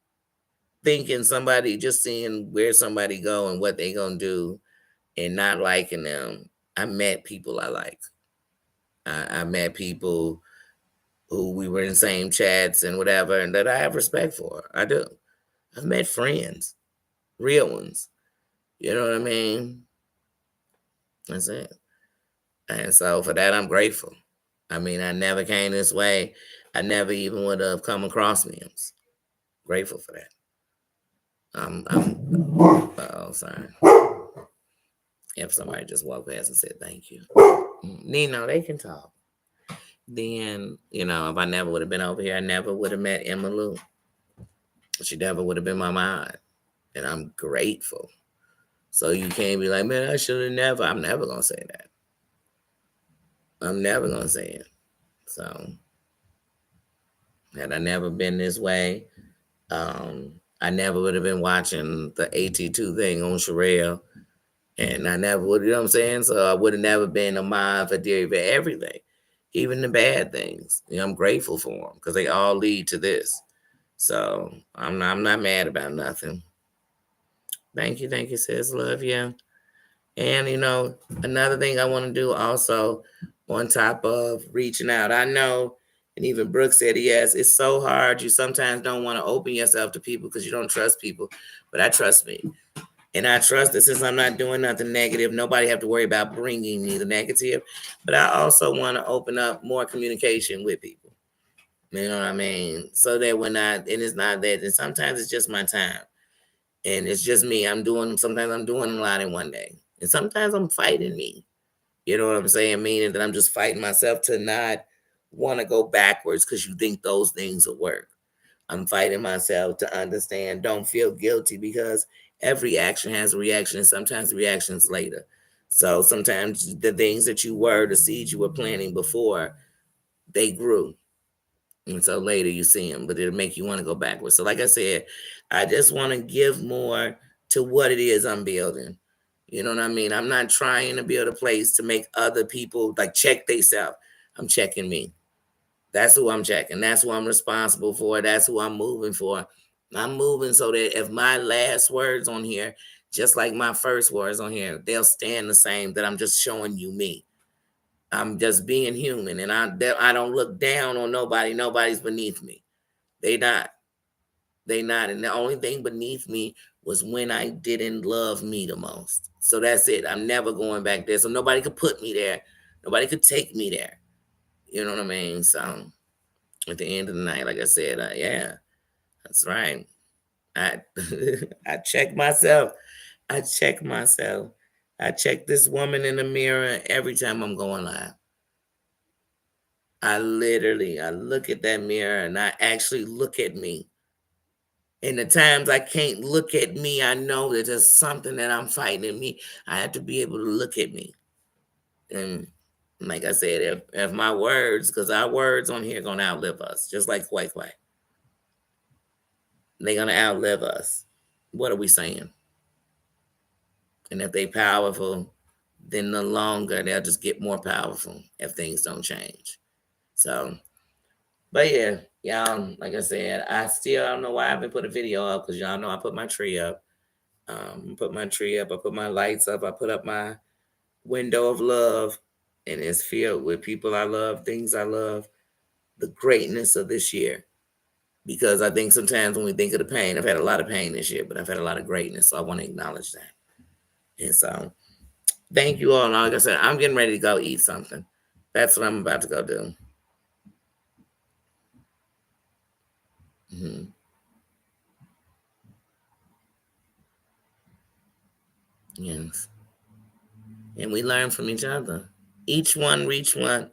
thinking somebody, just seeing where somebody go and what they gonna do and not liking them, I met people I like. I met people who we were in the same chats and whatever, and that I have respect for. I do. I've met friends, real ones. You know what I mean? That's it. And so for that, I'm grateful. I mean, I never came this way. I never even would have come across me. I'm grateful for that. Oh, sorry. If somebody just walked past and said thank you. Nino, they can talk. Then, if I never would have been over here, I never would have met Emma Lou. She never would have been my mind. And I'm grateful. So you can't be like, man, I should have never. I'm never going to say that. I'm never going to say it. So, had I never been this way, I never would have been watching the AT2 thing on Sherelle. And I never would, you know what I'm saying? So I would have never been a mind for Deary for everything, even the bad things. I'm grateful for them because they all lead to this. So I'm not mad about nothing. Thank you, sis. Love you. And another thing I want to do also, on top of reaching out, I know, and even Brooke said yes, it's so hard. You sometimes don't want to open yourself to people because you don't trust people, but I trust me. And I trust that since I'm not doing nothing negative, nobody have to worry about bringing me the negative. But I also want to open up more communication with people. You know what I mean? So that and it's not that, and sometimes it's just my time. And it's just me. Sometimes I'm doing a lot in one day. And sometimes I'm fighting me. You know what I'm saying? Meaning that I'm just fighting myself to not want to go backwards because you think those things will work. I'm fighting myself to understand, don't feel guilty because every action has a reaction and sometimes the reaction's later. So sometimes the things that the seeds you were planting before, they grew. And so later you see them, but it'll make you want to go backwards. So like I said, I just want to give more to what it is I'm building. You know what I mean? I'm not trying to build a place to make other people like check themselves. I'm checking me. That's who I'm checking. That's who I'm responsible for. That's who I'm moving for. I'm moving so that if my last words on here, just like my first words on here, they'll stand the same, that I'm just showing you me. I'm just being human, and I don't look down on nobody. Nobody's beneath me. They not. They not. And the only thing beneath me was when I didn't love me the most. So that's it. I'm never going back there. So nobody could put me there. Nobody could take me there. You know what I mean? So at the end of the night, like I said, yeah, that's right. I I check myself. I check myself. I check this woman in the mirror every time I'm going live. I look at that mirror and I actually look at me. And the times I can't look at me, I know that there's something that I'm fighting in me. I have to be able to look at me. And like I said, if my words, because our words on here are gonna outlive us, just like Quay. They're gonna outlive us. What are we saying? And if they powerful, then the longer they'll just get more powerful if things don't change. So, but yeah, y'all, like I said, I still don't know why I haven't put a video up because y'all know I put my tree up. Put my tree up. I put my lights up. I put up my window of love, and it's filled with people I love, things I love, the greatness of this year. Because I think sometimes when we think of the pain, I've had a lot of pain this year, but I've had a lot of greatness. So I want to acknowledge that. And so thank you all. And like I said, I'm getting ready to go eat something. That's what I'm about to go do. Mm-hmm. Yes. And we learn from each other. Each one reach one.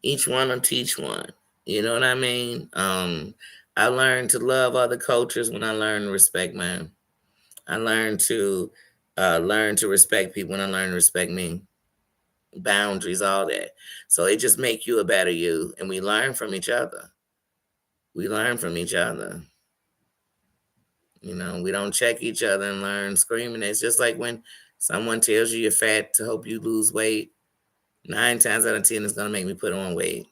Each one will teach one. You know what I mean? I learned to love other cultures when I learned to respect mine. I learn to respect people when I learn to respect me. Boundaries, all that. So it just make you a better you, and we learn from each other. We learn from each other. You know, we don't check each other and learn screaming. It's just like when someone tells you you're fat to help you lose weight. 9 times out of 10, it's gonna make me put on weight.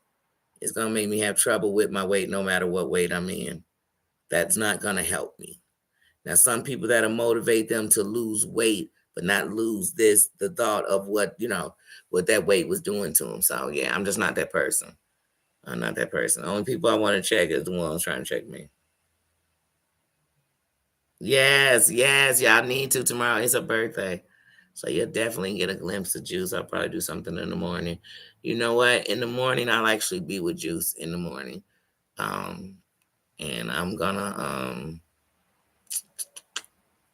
It's gonna make me have trouble with my weight, no matter what weight I'm in. That's not gonna help me. Now, some people that'll motivate them to lose weight, but not lose the thought of what that weight was doing to them. So yeah, I'm just not that person. I'm not that person. The only people I want to check is the ones trying to check me. Yes, yes, y'all need to tomorrow. It's a birthday. So you'll definitely get a glimpse of Juice. I'll probably do something in the morning. You know what? In the morning, I'll actually be with Juice in the morning. Um, and I'm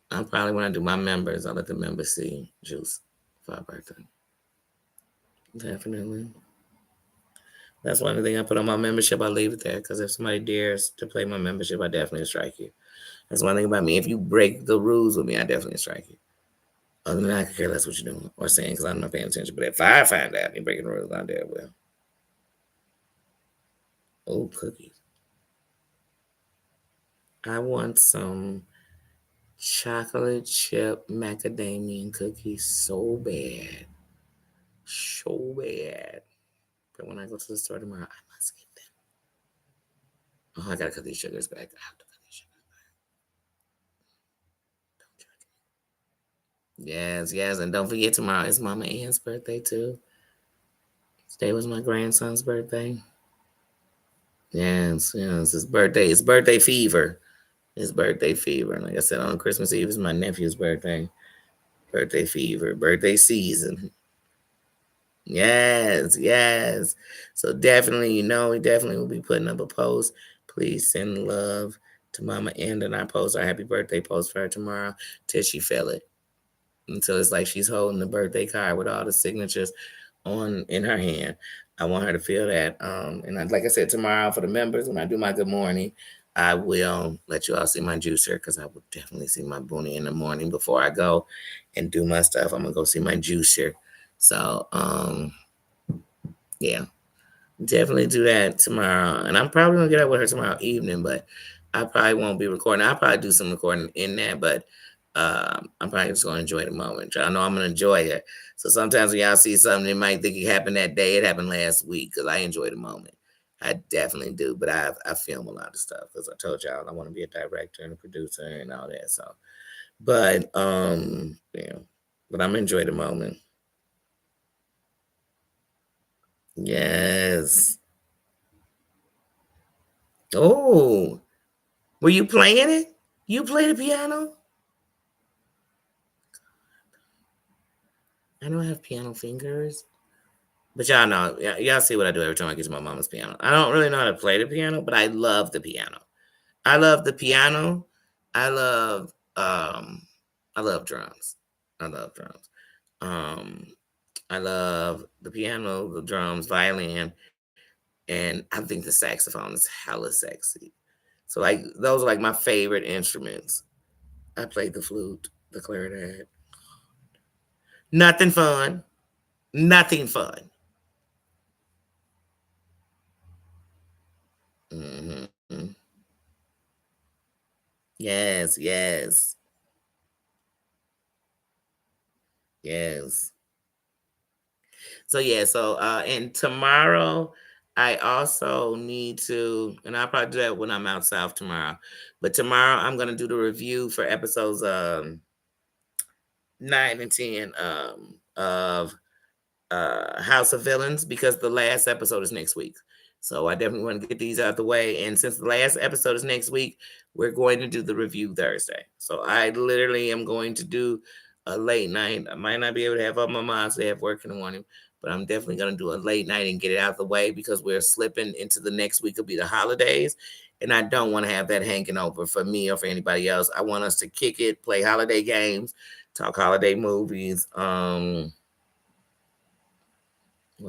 probably when I do my members, I'll let the members see Juice for our birthday. Definitely. That's one thing I put on my membership. I leave it there because if somebody dares to play my membership, I definitely strike you. That's one thing about me. If you break the rules with me, I definitely strike you. Other than that, I could care less what you're doing or saying because I'm not paying attention. But if I find out you're breaking the rules, I'm dead well. Oh, cookies. I want some chocolate chip macadamia cookies so bad. So bad. But when I go to the store tomorrow, I must get them. Oh, I gotta cut these sugars back. I have to cut these sugars back. Don't judge me. Yes, yes, and don't forget tomorrow is Mama Ann's birthday too. Today was my grandson's birthday. Yes, yes, his birthday. It's birthday fever. It's birthday fever. And like I said, on Christmas Eve is my nephew's birthday. Birthday fever. Birthday season. Yes, yes. So definitely, we definitely will be putting up a post. Please send love to Mama End and I post our happy birthday post for her tomorrow till she feel it. Until it's like she's holding the birthday card with all the signatures on in her hand. I want her to feel that. Like I said, tomorrow for the members, when I do my good morning, I will let you all see my juicer because I will definitely see my boonie in the morning before I go and do my stuff. I'm gonna go see my juicer. So yeah, definitely do that tomorrow. And I'm probably gonna get up with her tomorrow evening, but I probably won't be recording. I'll probably do some recording in that, but I'm probably just gonna enjoy the moment. Y'all know I'm gonna enjoy it. So sometimes when y'all see something, it might think it happened that day. It happened last week because I enjoy the moment. I definitely do, but I film a lot of stuff because I told y'all I want to be a director and a producer and all that. So, but yeah, but I'm enjoy the moment. Yes. Oh, were you playing it? You play the piano? I know I have piano fingers, but y'all know, y'all see what I do every time I get to my mama's piano. I don't really know how to play the piano, but I love the piano. I love the piano. I love I love drums. I love drums. Um I love the piano, the drums, violin, and I think the saxophone is hella sexy. So like those are like my favorite instruments. I played the flute, the clarinet. Nothing fun. Nothing fun. Hmm. Yes, yes, yes. So yeah, and tomorrow I also need to, and I'll probably do that when I'm out south tomorrow. But tomorrow I'm gonna do the review for episodes 9 and 10 of House of Villains because the last episode is next week. So I definitely want to get these out the way. And since the last episode is next week, we're going to do the review Thursday. So I literally am going to do a late night. I might not be able to have all my moms. They have work in the morning, But I'm definitely going to do a late night and get it out of the way because we're slipping into the next week will be the holidays. And I don't want to have that hanging over for me or for anybody else. I want us to kick it, play holiday games, talk holiday movies. What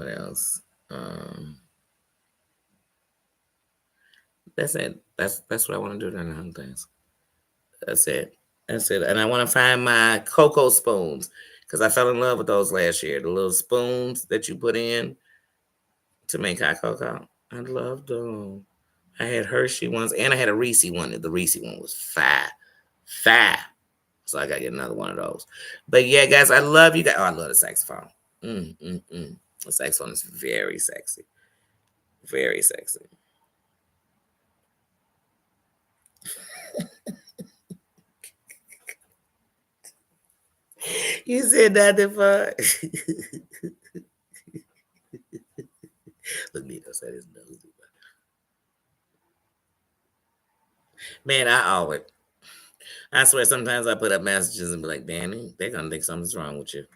else? That's it. That's what I want to do during the holidays. That's it. That's it. And I want to find my cocoa spoons because I fell in love with those last year. The little spoons that you put in to make hot cocoa. I loved them. I had Hershey ones and I had a Reese one. The Reese one was fire. Fire. So I got to get another one of those. But yeah, guys, I love you guys. Oh, I love the saxophone. The saxophone is very sexy. Very sexy. You said nothing fun. Look, Nito said his nose. Man, I swear sometimes I put up messages and be like, Danny, they're going to think something's wrong with you.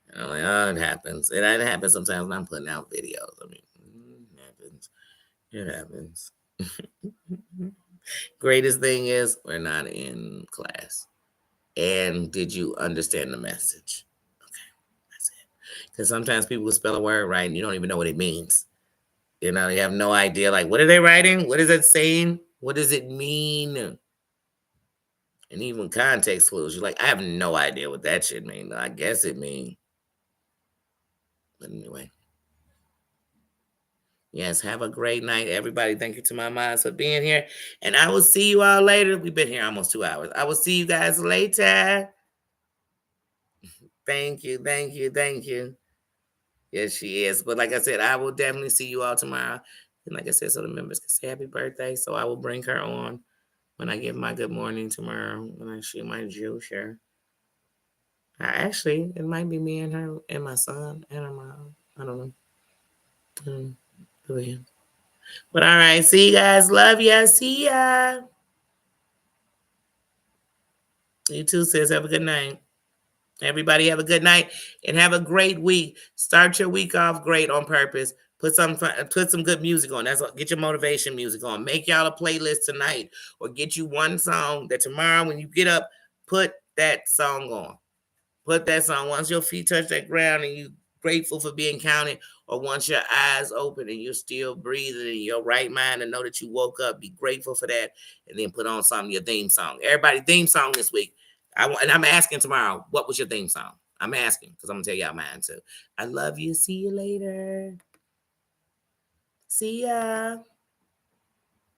And I'm like, oh, it happens. It happens sometimes when I'm putting out videos. I mean, it happens. It happens. Greatest thing is we're not in class. And did you understand the message? Okay, that's it. Because sometimes people will spell a word right and you don't even know what it means. You know, you have no idea. Like, what are they writing? What is it saying? What does it mean? And even context clues. You're like, I have no idea what that shit means. I guess it means. But anyway. Yes, have a great night, everybody. Thank you to my moms for being here. And I will see you all later. We've been here almost 2 hours. I will see you guys later. Thank you, thank you, thank you. Yes, she is. But like I said, I will definitely see you all tomorrow. And like I said, so the members can say happy birthday. So I will bring her on when I give my good morning tomorrow. When I shoot my juicer. Actually, it might be me and her and my son and her mom. I don't know. But all right, see you guys. Love ya. See ya. You too, sis. Have a good night. Everybody have a good night and have a great week. Start your week off great on purpose. Put some good music on. That's what, get your motivation music on. Make y'all a playlist tonight or get you one song that tomorrow when you get up, put that song on. Put that song. Once your feet touch that ground and you grateful for being counted, or once your eyes open and you're still breathing in your right mind and know that you woke up, be grateful for that, and then put on something, your theme song. Everybody, theme song this week. And I'm asking tomorrow, what was your theme song? I'm asking because I'm going to tell y'all mine too. I love you. See you later. See ya.